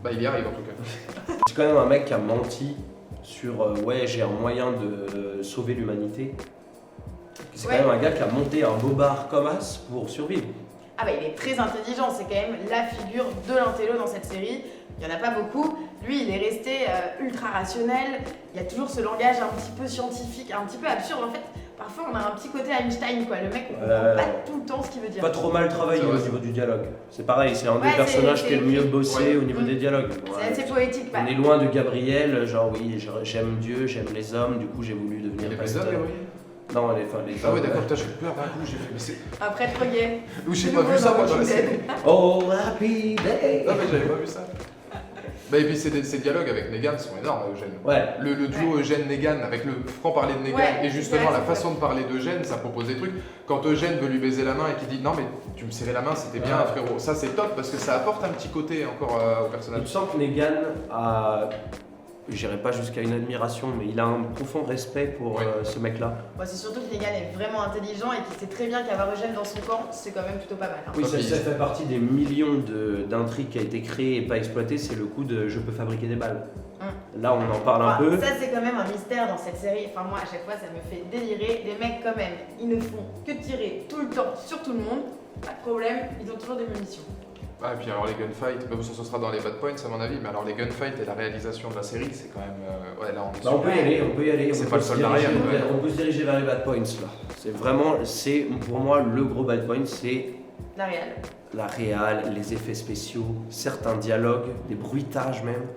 Bah, il y arrive en tout cas. C'est quand même un mec qui a menti sur ouais, j'ai un moyen de sauver l'humanité. C'est quand même un gars qui a monté un bobard comme as pour survivre. Ah bah il est très intelligent, c'est quand même la figure de l'intello dans cette série. Il n'y en a pas beaucoup. Lui, il est resté ultra rationnel. Il y a toujours ce langage un petit peu scientifique, un petit peu absurde en fait. parfois on a un petit côté Einstein, quoi. Le mec, on comprend pas tout le temps ce qu'il veut dire. Pas trop mal travaillé au niveau du dialogue. C'est pareil, c'est un des Ouais, personnages qui est le mieux écrit. bossé au niveau des dialogues. C'est assez poétique, On est loin de Gabriel, genre oui, j'aime Dieu, j'aime les hommes, du coup j'ai voulu devenir Les pasteur. hommes, Non, les hommes. Ah ouais, d'accord, putain, j'ai eu peur d'un coup, j'ai fait. Mais c'est. Un prêtre gay. Ou j'ai pas vu ça moi dans la série. Oh, happy day! Non, mais j'avais pas vu ça. Bah, et puis ces dialogues avec Negan sont énormes, Eugène. Ouais. Le duo Eugène-Negan, avec le franc-parler de Negan, Ouais, et justement ouais, la c'est façon de parler d'Eugène, ça propose des trucs. Quand Eugène veut lui baiser la main et qu'il dit non, mais tu me serrais la main, c'était bien, frérot. Ça, c'est top parce que ça apporte un petit côté encore au Il personnage. me semble que Negan a. J'irai pas jusqu'à une admiration, mais il a un profond respect pour ce mec-là. Bon, c'est surtout que Negan est vraiment intelligent et qu'il sait très bien qu'avoir Eugène dans son camp, c'est quand même plutôt pas mal. Hein. Oui, ça fait partie des millions d'intrigues qui a été créées et pas exploitées, c'est le coup de je peux fabriquer des balles. Là, on en parle un peu. Ça, c'est quand même un mystère dans cette série. Enfin, moi, à chaque fois, ça me fait délirer. Les mecs, quand même, ils ne font que tirer tout le temps sur tout le monde. Pas de problème, ils ont toujours des munitions. Ah, et puis alors les gunfights, bah, ça sera dans les bad points à mon avis, mais alors les gunfights et la réalisation de la série, c'est quand même. Ouais, là on est Bah, on peut y aller. C'est On pas peut le se soldat diriger- Ryan, On peut se diriger vers les bad points là. C'est vraiment, pour moi le gros bad point, c'est La réal. la réal, les effets spéciaux, certains dialogues, des bruitages même.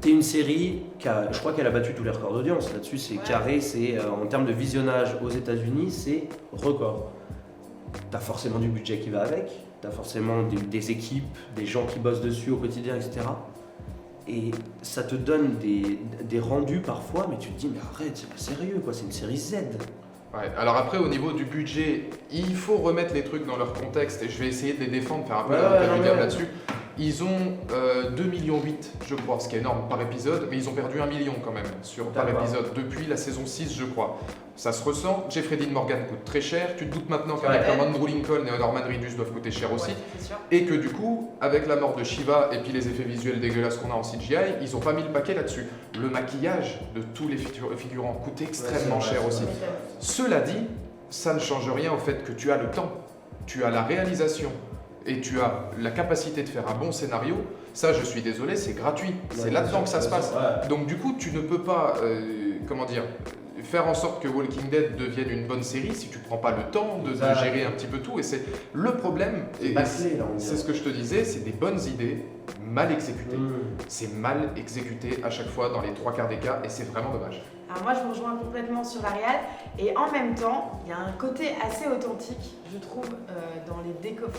T'es une série je crois qu'elle a battu tous les records d'audience. Là-dessus, c'est carré. C'est en termes de visionnage aux États-Unis, c'est record. T'as forcément du budget qui va avec. T'as forcément des équipes, des gens qui bossent dessus au quotidien, etc. Et ça te donne des rendus parfois, mais tu te dis, mais arrête, c'est pas sérieux, quoi. C'est une série Z. Ouais, alors après au niveau du budget, il faut remettre les trucs dans leur contexte et je vais essayer de les défendre, faire un peu l'avocat du diable là-dessus. Ils ont 2,8 millions, je crois, ce qui est énorme par épisode, mais ils ont perdu 1 million quand même par épisode depuis la saison 6, je crois. Ça se ressent. Jeffrey Dean Morgan coûte très cher. Tu te doutes maintenant qu'un mec comme Andrew Lincoln et Norman Reedus doivent coûter cher aussi. C'est sûr. Et que du coup, avec la mort de Shiva et puis les effets visuels dégueulasses qu'on a en CGI, ils ont pas mis le paquet là-dessus. Le maquillage de tous les figurants coûte extrêmement cher aussi. Cela dit, ça ne change rien au fait que tu as le temps, tu as la réalisation et tu as la capacité de faire un bon scénario. Ça, je suis désolé, c'est gratuit. C'est là-dedans que ça se passe. Donc du coup, tu ne peux pas, faire en sorte que Walking Dead devienne une bonne série si tu prends pas le temps de gérer un petit peu tout. Et c'est le problème. Et c'est ce que je te disais, c'est des bonnes idées mal exécutées. C'est mal exécuté à chaque fois dans les 3/4 des cas et c'est vraiment dommage. Alors moi je vous rejoins complètement sur la réal et en même temps il y a un côté assez authentique je trouve dans les décors,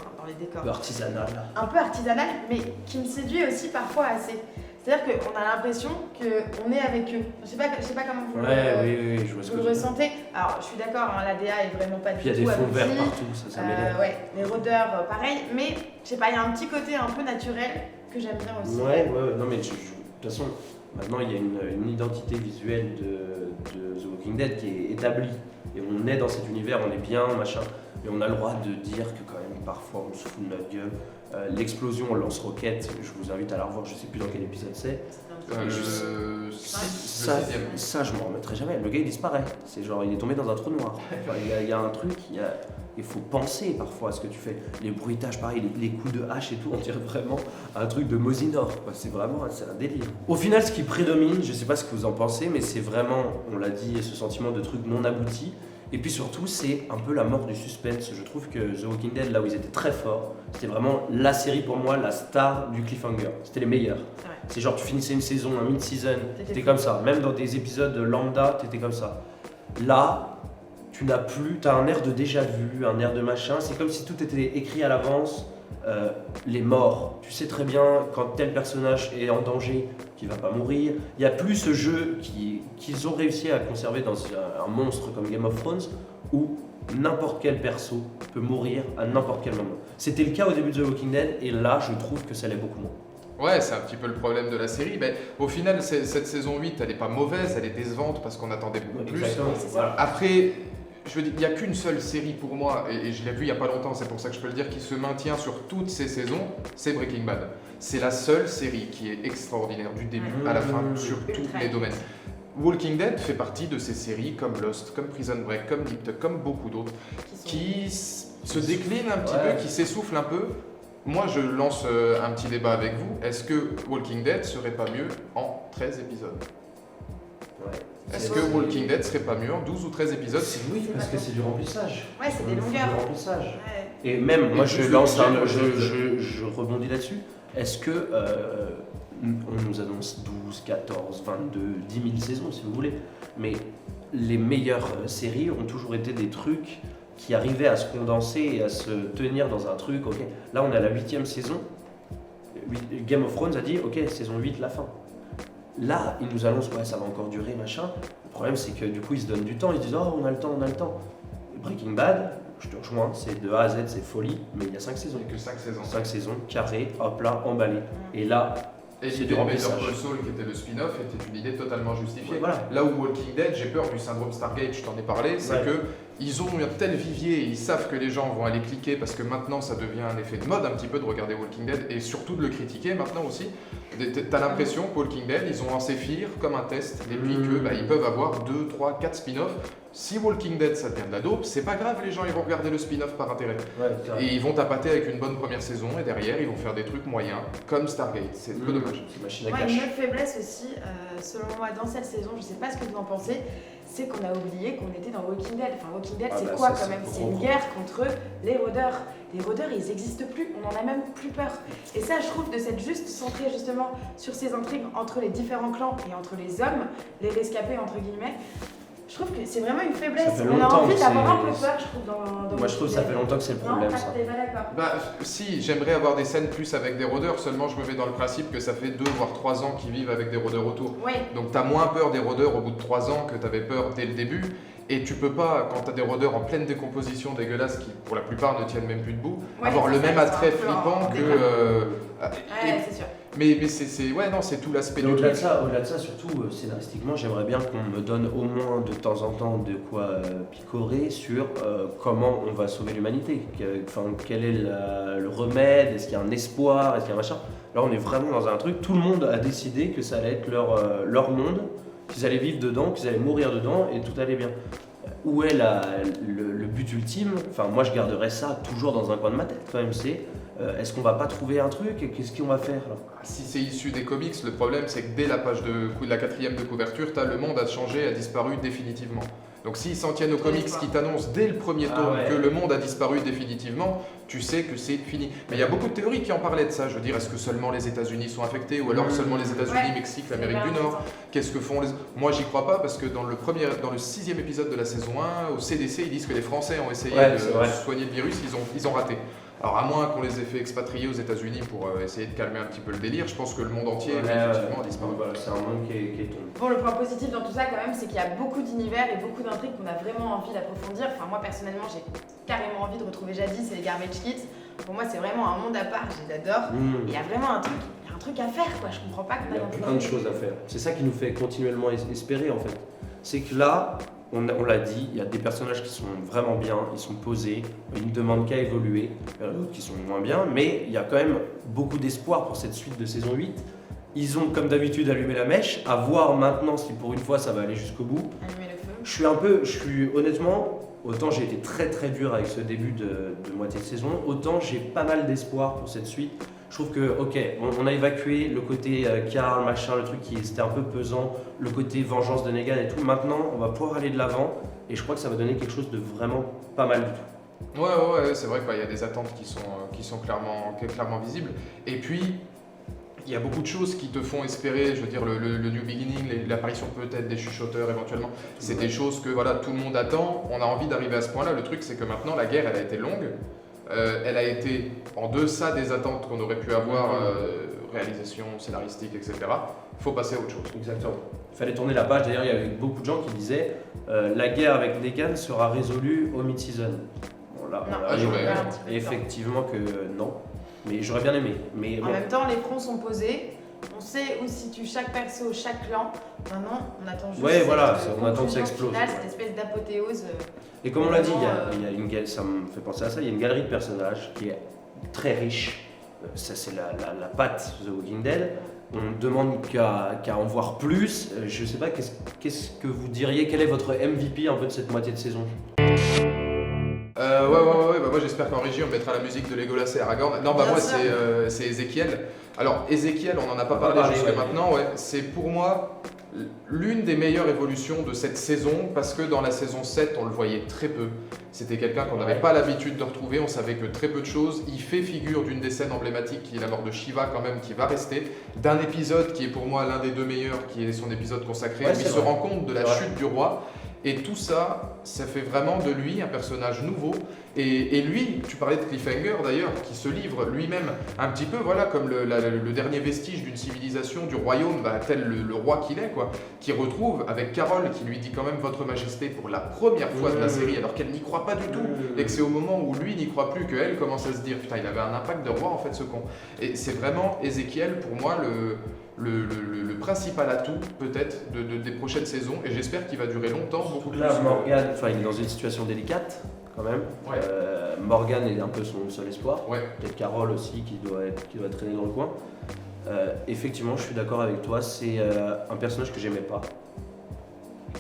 Un peu artisanal. Un peu artisanal mais qui me séduit aussi parfois assez. C'est-à-dire qu'on a l'impression qu'on est avec eux. Je sais pas comment vous oui, je vois ce que vous le ressentez. Alors je suis d'accord, hein, la DA est vraiment pas du tout aboutie. Il y a des fonds aboutie. verts partout, ça m'énerve. Ouais, les rôdeurs pareil, mais je sais pas, il y a un petit côté un peu naturel que j'aime bien aussi. Ouais, non mais de toute façon, maintenant il y a une identité visuelle de The Walking Dead qui est établie. Et on est dans cet univers, on est bien, machin. Mais on a le droit de dire que quand même parfois on se fout de notre gueule. L'explosion au lance-roquette, je vous invite à la revoir, je sais plus dans quel épisode c'est. Ça, je m'en remettrai jamais. Le gars il disparaît. C'est genre, il est tombé dans un trou noir. Enfin, il y a un truc, il faut penser parfois à ce que tu fais. Les bruitages, pareil, les coups de hache et tout, on dirait vraiment un truc de Mosinor. C'est un délire. Au final, ce qui prédomine, je sais pas ce que vous en pensez, mais c'est vraiment, on l'a dit, ce sentiment de truc non abouti. Et puis surtout, c'est un peu la mort du suspense. Je trouve que The Walking Dead, là où ils étaient très forts, c'était vraiment la série pour moi, la star du cliffhanger. C'était les meilleurs. C'est genre, tu finissais une saison, un mid-season, t'étais comme ça. Même dans des épisodes lambda, t'étais comme ça. Là, tu n'as plus, t'as un air de déjà-vu, un air de machin. C'est comme si tout était écrit à l'avance. Les morts, tu sais très bien quand tel personnage est en danger qu'il va pas mourir. Il n'y a plus ce jeu qu'ils ont réussi à conserver dans un monstre comme Game of Thrones où n'importe quel perso peut mourir à n'importe quel moment. C'était le cas au début de The Walking Dead et là je trouve que ça l'est beaucoup moins. Ouais, c'est un petit peu le problème de la série. Mais au final, cette saison 8, elle est pas mauvaise, elle est décevante parce qu'on attendait beaucoup plus. Voilà. Après, je veux dire, il n'y a qu'une seule série pour moi, et je l'ai vu il n'y a pas longtemps, c'est pour ça que je peux le dire, qui se maintient sur toutes ces saisons, c'est Breaking Bad. C'est la seule série qui est extraordinaire du début à la fin sur tous les domaines. Walking Dead fait partie de ces séries comme Lost, comme Prison Break, comme Deep Tuck, comme beaucoup d'autres, qui se déclinent un petit peu, qui s'essoufflent un peu. Moi, je lance un petit débat avec vous. Est-ce que Walking Dead serait pas mieux en 13 épisodes ? Ouais. Est-ce que Walking Dead serait pas mieux en 12 ou 13 épisodes Oui, parce que c'est du remplissage. Ouais, c'est des Il faut longueurs. du remplissage. Ouais. Et même, moi je plus lance de un, budget, je rebondis là-dessus. Est-ce que on nous annonce 12, 14, 22, 10 000 saisons si vous voulez, mais les meilleures séries ont toujours été des trucs qui arrivaient à se condenser et à se tenir dans un truc. Ok, là on est à la 8e saison. Game of Thrones a dit ok, saison 8, la fin. Là, ils nous annoncent ouais, ça va encore durer, machin. Le problème, c'est que du coup, ils se donnent du temps. Ils se disent oh, on a le temps, on a le temps. Breaking Bad, je te rejoins, c'est de A à Z, c'est folie, mais il y a 5 saisons. Il n'y a que 5 saisons. 5 saisons, carré, hop là, emballé. Et là, Et c'est l'idée du de Better remplissage. Call Saul, qui était le spin-off, était une idée totalement justifiée. Voilà. Là où Walking Dead, j'ai peur du syndrome Stargate, je t'en ai parlé, c'est Ouais. que ils ont un tel vivier, et ils savent que les gens vont aller cliquer parce que maintenant ça devient un effet de mode un petit peu de regarder Walking Dead et surtout de le critiquer maintenant aussi. T'as l'impression que Walking Dead, ils ont un Séphir comme un test et puis que ils peuvent avoir 2, 3, 4 spin-offs. Si Walking Dead ça devient de la dope, c'est pas grave, les gens ils vont regarder le spin-off par intérêt. Ouais, c'est vrai. Et ils vont tapater avec une bonne première saison et derrière ils vont faire des trucs moyens comme Stargate. C'est un peu dommage. C'est machine à Ouais, cash. une autre faiblesse aussi, selon moi, dans cette saison, je sais pas ce que vous en pensez, c'est qu'on a oublié qu'on était dans Walking Dead. Enfin, Walking Dead, Ah c'est bah quoi ça, quand même? c'est C'est gros, une gros. guerre contre les rôdeurs. Les rôdeurs, ils n'existent plus, on en a même plus peur. Et ça, je trouve, de s'être juste centré justement sur ces intrigues entre les différents clans et entre les hommes, les rescapés entre guillemets, je trouve que c'est vraiment une faiblesse. Ça fait On a longtemps envie que d'avoir un peu c'est- peur, je trouve, dans Moi, je trouve que ça fait longtemps que c'est le problème, non, ça. t'es pas d'accord. Bah si, j'aimerais avoir des scènes plus avec des rôdeurs, seulement je me mets dans le principe que ça fait 2 voire 3 ans qu'ils vivent avec des rôdeurs autour. Oui, Donc t'as moins peur des rôdeurs au bout de 3 ans que t'avais peur dès le début. Et tu peux pas, quand t'as des rôdeurs en pleine décomposition dégueulasse qui pour la plupart ne tiennent même plus debout, Ouais, avoir le c'est même ça, attrait c'est un peu flippant en que... décalage. et- ouais, c'est sûr. mais c'est ouais non c'est tout l'aspect Et du au-delà de truc. ça, surtout scénaristiquement, j'aimerais bien qu'on me donne au moins de temps en temps de quoi picorer sur comment on va sauver l'humanité. Enfin, quel est le remède? Est-ce qu'il y a un espoir? Est-ce qu'il y a un machin? Là, on est vraiment dans un truc. Tout le monde a décidé que ça allait être leur monde, qu'ils allaient vivre dedans, qu'ils allaient mourir dedans et tout allait bien. Où est le but ultime? Enfin, moi, je garderais ça toujours dans un coin de ma tête quand même. C'est est-ce qu'on va pas trouver un truc? Qu'est-ce qu'on va faire là? Si c'est issu des comics, le problème c'est que dès la page de la 4e de couverture, t'as le monde a changé, a disparu définitivement. Donc s'ils s'en tiennent aux Trop comics d'espoir. qui t'annoncent dès le premier Ah tome ouais. que le monde a disparu définitivement, tu sais que c'est fini. Mais il y a beaucoup de théories qui en parlaient de ça. Je veux dire, est-ce que seulement les États-Unis sont affectés ou alors seulement les États-Unis, Ouais. Mexique, C'est l'Amérique du hyper Nord? intéressant. Qu'est-ce que font les... Moi, j'y crois pas parce que dans le 6e épisode de la saison 1, au CDC, ils disent que les Français ont essayé Ouais, de c'est vrai. soigner le virus, ils ont raté. Alors, à moins qu'on les ait fait expatrier aux États-Unis pour essayer de calmer un petit peu le délire, je pense que le monde entier, effectivement, a disparu. Voilà, c'est un monde qui est tombé. Bon, le point positif dans tout ça, quand même, c'est qu'il y a beaucoup d'univers et beaucoup d'intrigues qu'on a vraiment envie d'approfondir. Enfin, moi, personnellement, j'ai carrément envie de retrouver Jadis et les Garbage Kids. Pour moi, c'est vraiment un monde à part, je les adore. Et il y a vraiment un truc à faire, quoi. Je comprends pas qu'on Il y a ait plein de choses à faire. C'est ça qui nous fait continuellement espérer en fait. C'est que là, on l'a dit, il y a des personnages qui sont vraiment bien, ils sont posés, ils ne demandent qu'à évoluer, d'autres qui sont moins bien, mais il y a quand même beaucoup d'espoir pour cette suite de saison 8. Ils ont comme d'habitude allumé la mèche, à voir maintenant si pour une fois ça va aller jusqu'au bout. allumer le feu. Je suis honnêtement, autant j'ai été très très dur avec ce début de moitié de saison, autant j'ai pas mal d'espoir pour cette suite. Je trouve que, ok, on a évacué le côté Carl, machin, le truc qui était un peu pesant, le côté vengeance de Negan et tout. Maintenant, on va pouvoir aller de l'avant et je crois que ça va donner quelque chose de vraiment pas mal du tout. Ouais, c'est vrai qu'il y a des attentes qui sont clairement visibles. Et puis, il y a beaucoup de choses qui te font espérer, je veux dire, le New Beginning, l'apparition peut-être des chuchoteurs éventuellement. C'est des choses que voilà, tout le monde attend. On a envie d'arriver à ce point-là. Le truc, c'est que maintenant, la guerre, elle a été longue. Elle a été en deçà des attentes qu'on aurait pu avoir, réalisation, scénaristique, etc. Faut passer à autre chose. Exactement. Il fallait tourner la page. D'ailleurs, il y avait beaucoup de gens qui disaient la guerre avec Negan sera résolue au mid-season. Bon, là, Non, on a j'aurais- un petit peu de temps. effectivement que non. Mais j'aurais bien aimé. Mais En bon. même temps, les fronts sont posés. On sait où se situe chaque perso, chaque clan. Maintenant, on attend juste Ouais, voilà, cette on attend que ça conclusion explose. finale, cette espèce d'apothéose. Et comme on l'a dit, Vraiment, il y a une ça me fait penser à ça, il y a une galerie de personnages qui est très riche. Ça, c'est la patte The Walking Dead. On ne demande qu'à en voir plus. Je sais pas, qu'est-ce que vous diriez? Quel est votre MVP un peu de cette moitié de saison? Ouais, bah moi j'espère qu'en régie on mettra la musique de Legolas et Aragorn. Non, bah Bien moi sûr. c'est Ézéchiel. Alors Ézéchiel, on en a pas On va parlé parler, jusque ouais. maintenant, ouais. C'est pour moi l'une des meilleures évolutions de cette saison, parce que dans la saison 7, on le voyait très peu. C'était quelqu'un qu'on n'avait pas l'habitude de retrouver, on savait que très peu de choses. Il fait figure d'une des scènes emblématiques, qui est la mort de Shiva quand même, qui va rester. D'un épisode qui est pour moi l'un des 2 meilleurs, qui est son épisode consacré, où il se rend compte de la chute du roi. Et tout ça, ça fait vraiment de lui un personnage nouveau. Et lui, tu parlais de Cliffhanger d'ailleurs, qui se livre lui-même un petit peu, voilà, comme le dernier vestige d'une civilisation, du royaume, tel le roi qu'il est, quoi, qui retrouve avec Carole, qui lui dit quand même Votre Majesté pour la première fois de la série, alors qu'elle n'y croit pas du tout, et que c'est au moment où lui n'y croit plus qu'elle commence à se dire putain, il avait un impact de roi en fait, ce con. Et c'est vraiment Ezekiel pour moi le principal atout peut-être des prochaines saisons, et j'espère qu'il va durer longtemps. Là, Morgan, il est dans une situation délicate quand même. Ouais. Morgan est un peu son seul espoir. Ouais. Peut-être Carole aussi qui doit traîner dans le coin. Effectivement, je suis d'accord avec toi, c'est un personnage que j'aimais pas.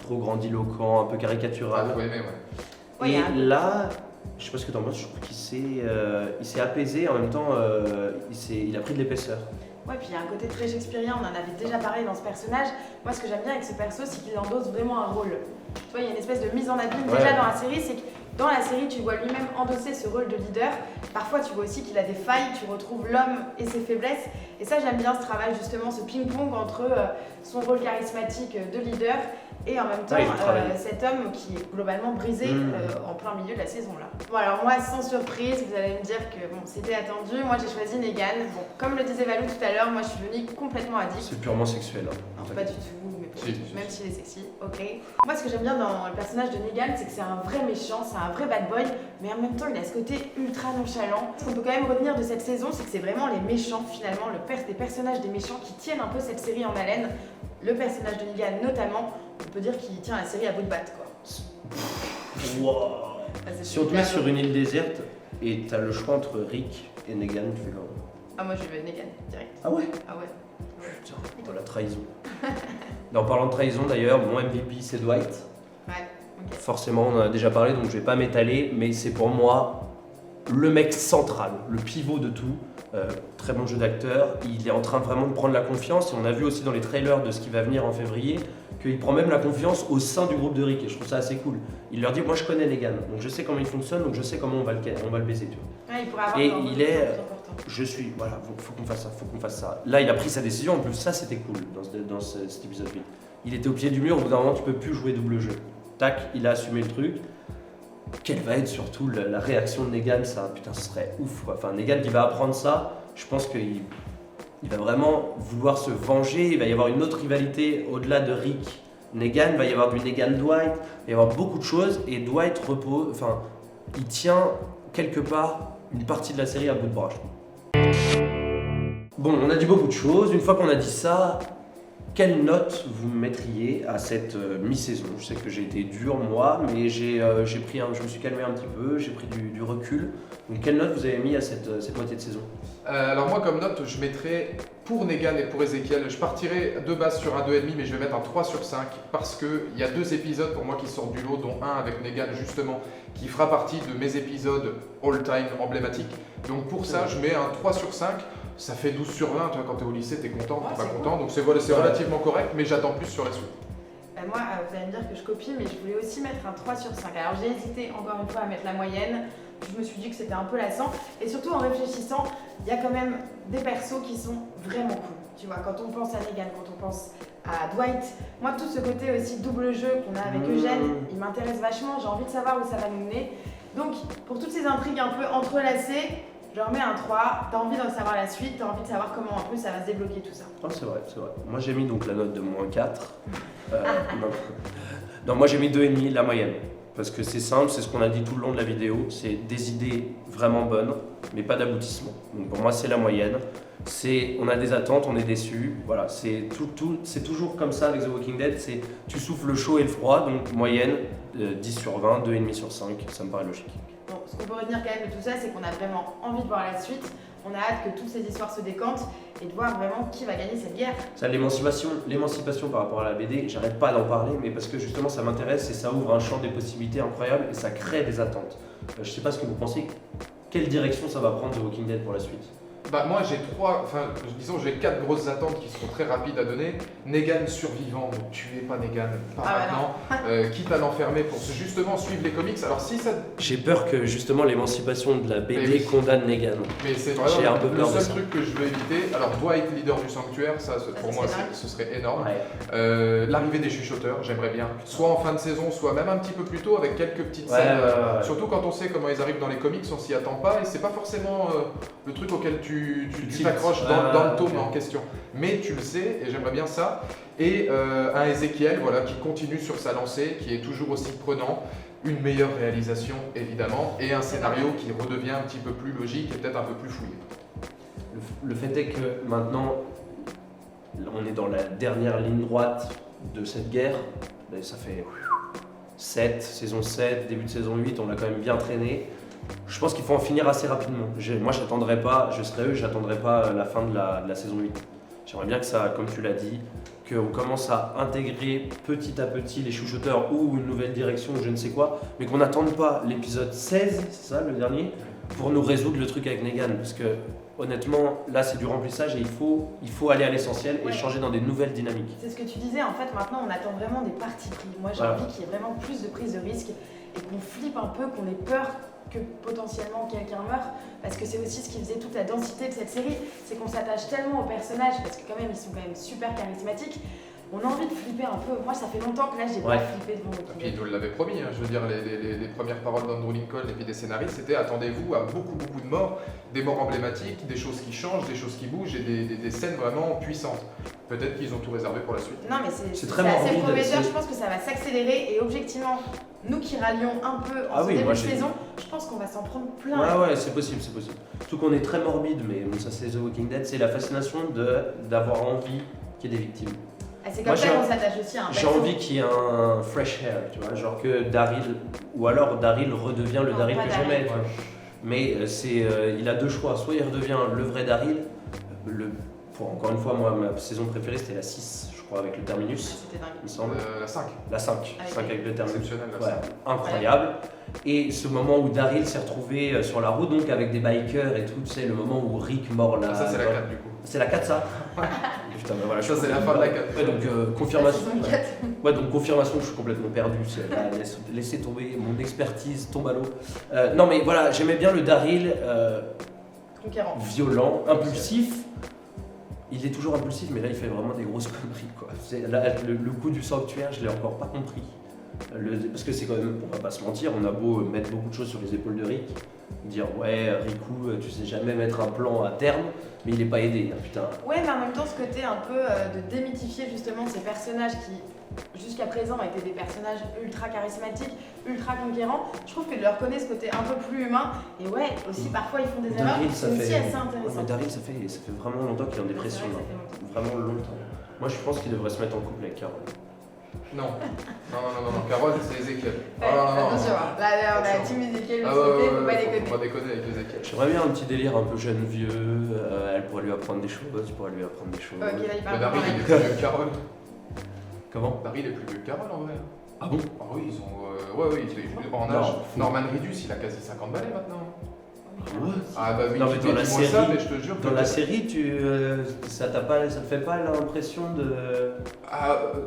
Trop grandiloquent, un peu caricatural. Et là, je sais pas ce que t'en penses, je trouve qu'il s'est apaisé, en même temps il a pris de l'épaisseur. Ouais, puis il y a un côté très shakespearien, on en avait déjà parlé dans ce personnage. Moi, ce que j'aime bien avec ce perso, c'est qu'il endosse vraiment un rôle. Tu vois, il y a une espèce de mise en abîme déjà dans la série, c'est que dans la série, tu vois lui-même endosser ce rôle de leader. Parfois, tu vois aussi qu'il a des failles, tu retrouves l'homme et ses faiblesses. Et ça, j'aime bien ce travail, justement, ce ping-pong entre son rôle charismatique de leader et en même temps cet homme qui est globalement brisé en plein milieu de la saison là. Bon alors moi sans surprise vous allez me dire que bon c'était attendu, moi j'ai choisi Negan. Bon comme le disait Valou tout à l'heure, moi je suis devenue complètement addict. C'est purement sexuel. Non pas du tout, mais même s'il est sexy, ok. Moi ce que j'aime bien dans le personnage de Negan c'est que c'est un vrai méchant, c'est un vrai bad boy, mais en même temps il a ce côté ultra nonchalant. Ce qu'on peut quand même retenir de cette saison c'est que c'est vraiment les méchants finalement, des personnages des méchants qui tiennent un peu cette série en haleine. Le personnage de Negan notamment, on peut dire qu'il tient la série à bout de batte quoi. Wow. Si on te met sur une île déserte et t'as le choix entre Rick et Negan, tu fais quoi? Ah moi je vais Negan direct. Ah ouais? Ah ouais. Putain, dans la trahison. En parlant de trahison d'ailleurs, mon MVP c'est Dwight. Ouais, ok. Forcément on en a déjà parlé donc je vais pas m'étaler, mais c'est pour moi le mec central, le pivot de tout. Très bon jeu d'acteur, il est en train vraiment de prendre la confiance et on a vu aussi dans les trailers de ce qui va venir en février qu'il prend même la confiance au sein du groupe de Rick et je trouve ça assez cool. Il leur dit moi je connais Negan, donc je sais comment il fonctionne, donc je sais comment on va le baiser. Tu vois. Ouais, il pourrait avoir et un il est, je suis, voilà, faut qu'on fasse ça. Là il a pris sa décision, en plus ça c'était cool dans cet épisode 8. Il était au pied du mur, au bout d'un moment tu peux plus jouer double jeu. Tac, il a assumé le truc. Quelle va être surtout la réaction de Negan, ça, putain ce serait ouf quoi. Enfin Negan qui va apprendre ça, je pense qu'il va vraiment vouloir se venger, il va y avoir une autre rivalité au-delà de Rick, Negan, il va y avoir du Negan-Dwight, il va y avoir beaucoup de choses et Dwight il tient quelque part une partie de la série à bout de bras. Bon, on a dit beaucoup de choses, une fois qu'on a dit ça, quelle note vous mettriez à cette mi-saison? Je sais que j'ai été dur moi, mais je me suis calmé un petit peu, j'ai pris du recul. Donc quelle note vous avez mis à cette moitié de saison? Alors moi comme note, je mettrais pour Negan et pour Ezekiel, je partirais de base sur un 2,5 mais je vais mettre un 3 sur 5 parce qu'il y a 2 épisodes pour moi qui sortent du lot, dont un avec Negan justement, qui fera partie de mes épisodes all-time emblématiques. Donc pour ça, je mets un 3 sur 5. Ça fait 12 sur 20, tu vois, quand t'es au lycée, t'es content, t'es pas content, donc c'est relativement correct, mais j'attends plus sur la suite. Moi, vous allez me dire que je copie, mais je voulais aussi mettre un 3 sur 5. Alors j'ai hésité encore une fois à mettre la moyenne, je me suis dit que c'était un peu lassant, et surtout en réfléchissant, il y a quand même des persos qui sont vraiment cool. Tu vois, quand on pense à Negan, quand on pense à Dwight, moi tout ce côté aussi double jeu qu'on a avec Eugène, il m'intéresse vachement, j'ai envie de savoir où ça va nous mener. Donc pour toutes ces intrigues un peu entrelacées, je leur mets un 3, t'as envie d'en savoir la suite, t'as envie de savoir comment un peu ça va se débloquer tout ça. Oh, c'est vrai. Moi j'ai mis donc la note de -4. Non, moi j'ai mis 2,5, la moyenne. Parce que c'est simple, c'est ce qu'on a dit tout le long de la vidéo, c'est des idées vraiment bonnes, mais pas d'aboutissement. Donc pour moi c'est la moyenne. On a des attentes, on est déçus. Voilà, c'est toujours comme ça avec The Walking Dead, tu souffles le chaud et le froid, donc moyenne 10 sur 20, 2,5 sur 5, ça me paraît logique. Bon, ce qu'on peut retenir quand même de tout ça, c'est qu'on a vraiment envie de voir la suite. On a hâte que toutes ces histoires se décantent et de voir vraiment qui va gagner cette guerre. Ça, l'émancipation par rapport à la BD, j'arrête pas d'en parler, mais parce que justement ça m'intéresse et ça ouvre un champ des possibilités incroyables et ça crée des attentes. Je sais pas ce que vous pensez, quelle direction ça va prendre The Walking Dead pour la suite? Bah moi j'ai 4 grosses attentes qui seront très rapides à donner. Negan survivant, ne tuez pas Negan, pas maintenant. Quitte à l'enfermer pour justement suivre les comics. Alors si ça... J'ai peur que justement l'émancipation de la BD condamne Negan. Mais c'est J'ai un peu vraiment peur le de seul ça. truc que je veux éviter. Alors Dwight, leader du sanctuaire, ça pour moi ce serait énorme. L'arrivée des chuchoteurs, j'aimerais bien. Soit en fin de saison, soit même un petit peu plus tôt avec quelques petites scènes. Surtout quand on sait comment ils arrivent dans les comics, on s'y attend pas et c'est pas forcément le truc auquel tu t'accroches dans le tome en question. Mais tu le sais et j'aimerais bien ça. Et un Ezekiel qui continue sur sa lancée, qui est toujours aussi prenant. Une meilleure réalisation évidemment et un scénario qui redevient un petit peu plus logique et peut-être un peu plus fouillé. Le fait est que maintenant, on est dans la dernière ligne droite de cette guerre. Ça fait saison 7, début de saison 8, on l'a quand même bien traîné. Je pense qu'il faut en finir assez rapidement. Moi, j'attendrai pas, je serais eux, j'attendrai pas la fin de la saison 8. J'aimerais bien que ça, comme tu l'as dit, qu'on commence à intégrer petit à petit les chuchoteurs ou une nouvelle direction ou je ne sais quoi, mais qu'on n'attende pas l'épisode 16, c'est ça le dernier, pour nous résoudre le truc avec Negan. Parce que honnêtement, là c'est du remplissage et il faut aller à l'essentiel et changer dans des nouvelles dynamiques. C'est ce que tu disais, en fait maintenant on attend vraiment des parties pris. Moi j'ai envie qu'il y ait vraiment plus de prise de risque et qu'on flippe un peu, qu'on ait peur que potentiellement quelqu'un meure, parce que c'est aussi ce qui faisait toute la densité de cette série, c'est qu'on s'attache tellement aux personnages, parce que quand même ils sont quand même super charismatiques, on a envie de flipper un peu. Moi ça fait longtemps que là j'ai pas flippé devant Et puis ils nous l'avaient promis, je veux dire les premières paroles d'Andrew Lincoln et puis des scénaristes c'était attendez-vous à beaucoup de morts, des morts emblématiques, des choses qui changent, des choses qui bougent et des scènes vraiment puissantes. Peut-être qu'ils ont tout réservé pour la suite. Non mais c'est très assez prometteur, je pense que ça va s'accélérer et objectivement, nous qui rallions un peu en ce début de saison, je pense qu'on va s'en prendre plein. Ouais, c'est possible. Surtout qu'on est très morbide, mais bon, ça c'est The Walking Dead, c'est la fascination d'avoir envie qu'il y ait des victimes. C'est comme ça qu'on s'attache aussi à un J'ai envie qu'il y ait un fresh air, tu vois, genre que Daryl, ou alors Daryl redevient le Daryl que j'aimais. Mais il a deux choix, soit il redevient le vrai Daryl, encore une fois, moi ma saison préférée c'était la 6, je crois, avec le Terminus, c'était dingue. il me semble. La 5. La 5 avec le Terminus. Exceptionnel, Incroyable. Et ce moment où Daryl s'est retrouvé sur la route, donc avec des bikers et tout, tu sais, le moment où Rick mord là. Ça c'est la 4 du coup. C'est la 4 ça Putain, mais voilà, ça c'est la fin de la 4. Ouais, donc confirmation. Donc confirmation que je suis complètement perdu. Laissez tomber, mon expertise tombe à l'eau. Non mais voilà, j'aimais bien le Daryl violent, impulsif. Il est toujours impulsif, mais là il fait vraiment des grosses conneries quoi. Le coup du sanctuaire, je l'ai encore pas compris. Parce que c'est quand même, on va pas se mentir, on a beau mettre beaucoup de choses sur les épaules de Rick, dire ouais Riku, tu sais jamais mettre un plan à terme, mais il est pas aidé, hein, putain. Ouais, mais en même temps ce côté un peu de démythifier justement ces personnages qui jusqu'à présent étaient des personnages ultra charismatiques, ultra conquérants, je trouve que de leur connaître ce côté un peu plus humain, et ouais, aussi parfois ils font des erreurs, c'est aussi assez intéressant. Mais Daryl ça fait vraiment longtemps qu'il est en dépression, vraiment longtemps. Moi je pense qu'il devrait se mettre en couple avec Carol. Non, Carole, c'est Ezekiel. Attention, là, on a Team Ezekiel, faut pas déconner. Faut pas déconner avec Ezekiel. J'aimerais bien un petit délire un peu jeune vieux, elle pourrait lui apprendre des choses, je pourrais lui apprendre des choses. Ok, là il parle. Daryl est plus vieux que Carole. Comment? Daryl est plus vieux que Carole en vrai. Ah bon? Ah oui, ils ont. Ouais, ils sont en âge. Norman Reedus, il a quasi 50 balais maintenant. Ah bah oui, non, mais dans la série, ça, mais je te jure dans la série, ça te fait pas l'impression de...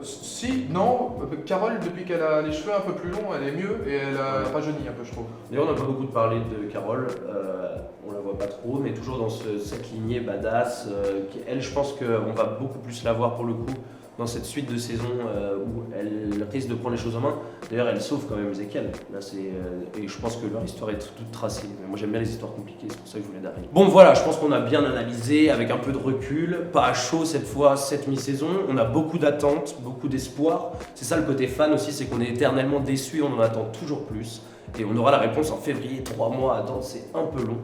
Si, non, Carole, depuis qu'elle a les cheveux un peu plus longs, elle est mieux et elle a rajeuni un peu, je trouve. D'ailleurs, on n'a pas beaucoup parlé de Carole, on la voit pas trop, mais toujours dans cette lignée badass. Elle, je pense qu'on va beaucoup plus la voir pour le coup dans cette suite de saison où elle risque de prendre les choses en main. D'ailleurs, elle sauve quand même Ezekiel. Là, et je pense que leur histoire est toute tracée. Mais moi, j'aime bien les histoires compliquées, c'est pour ça que je voulais Daryl. Bon, voilà, je pense qu'on a bien analysé avec un peu de recul. Pas à chaud cette fois, cette mi-saison. On a beaucoup d'attentes, beaucoup d'espoir. C'est ça le côté fan aussi, c'est qu'on est éternellement déçus, on en attend toujours plus. Et on aura la réponse en février, 3 mois à attendre, c'est un peu long.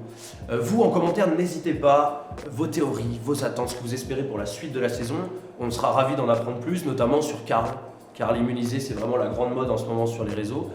Vous, en commentaire, n'hésitez pas, vos théories, vos attentes, ce que vous espérez pour la suite de la saison. On sera ravis d'en apprendre plus, notamment sur Carl. Carl immunisé, c'est vraiment la grande mode en ce moment sur les réseaux.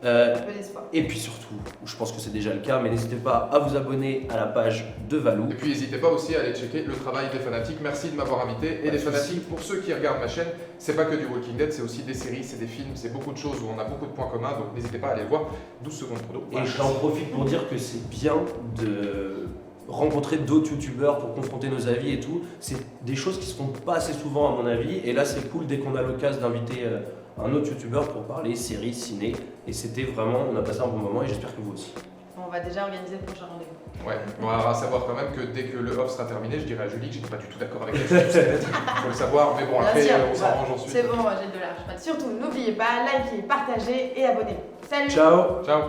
Un peu d'espoir. Et puis surtout, je pense que c'est déjà le cas, mais n'hésitez pas à vous abonner à la page de Valou. Et puis n'hésitez pas aussi à aller checker le travail des fanatiques. Merci de m'avoir invité. Et les fanatiques, pour ceux qui regardent ma chaîne, c'est pas que du Walking Dead, c'est aussi des séries, c'est des films, c'est beaucoup de choses où on a beaucoup de points communs. Donc n'hésitez pas à aller voir 12 secondes chrono. Et j'en profite pour dire que c'est bien de rencontrer d'autres youtubeurs pour confronter nos avis et tout. C'est des choses qui se font pas assez souvent à mon avis. Et là c'est cool dès qu'on a l'occasion d'inviter un autre youtubeur pour parler séries, ciné. Et c'était vraiment, on a passé un bon moment et j'espère que vous aussi. On va déjà organiser le prochain rendez-vous. Ouais, on va savoir quand même que dès que le off sera terminé, je dirai à Julie que j'étais pas du tout d'accord avec elle. Faut le savoir, mais bon, Bien après sûr, on s'arrange ensuite. C'est bon, moi j'ai de l'argent. Surtout, n'oubliez pas, likez, partagez et abonnez-vous. Salut. Ciao. Ciao.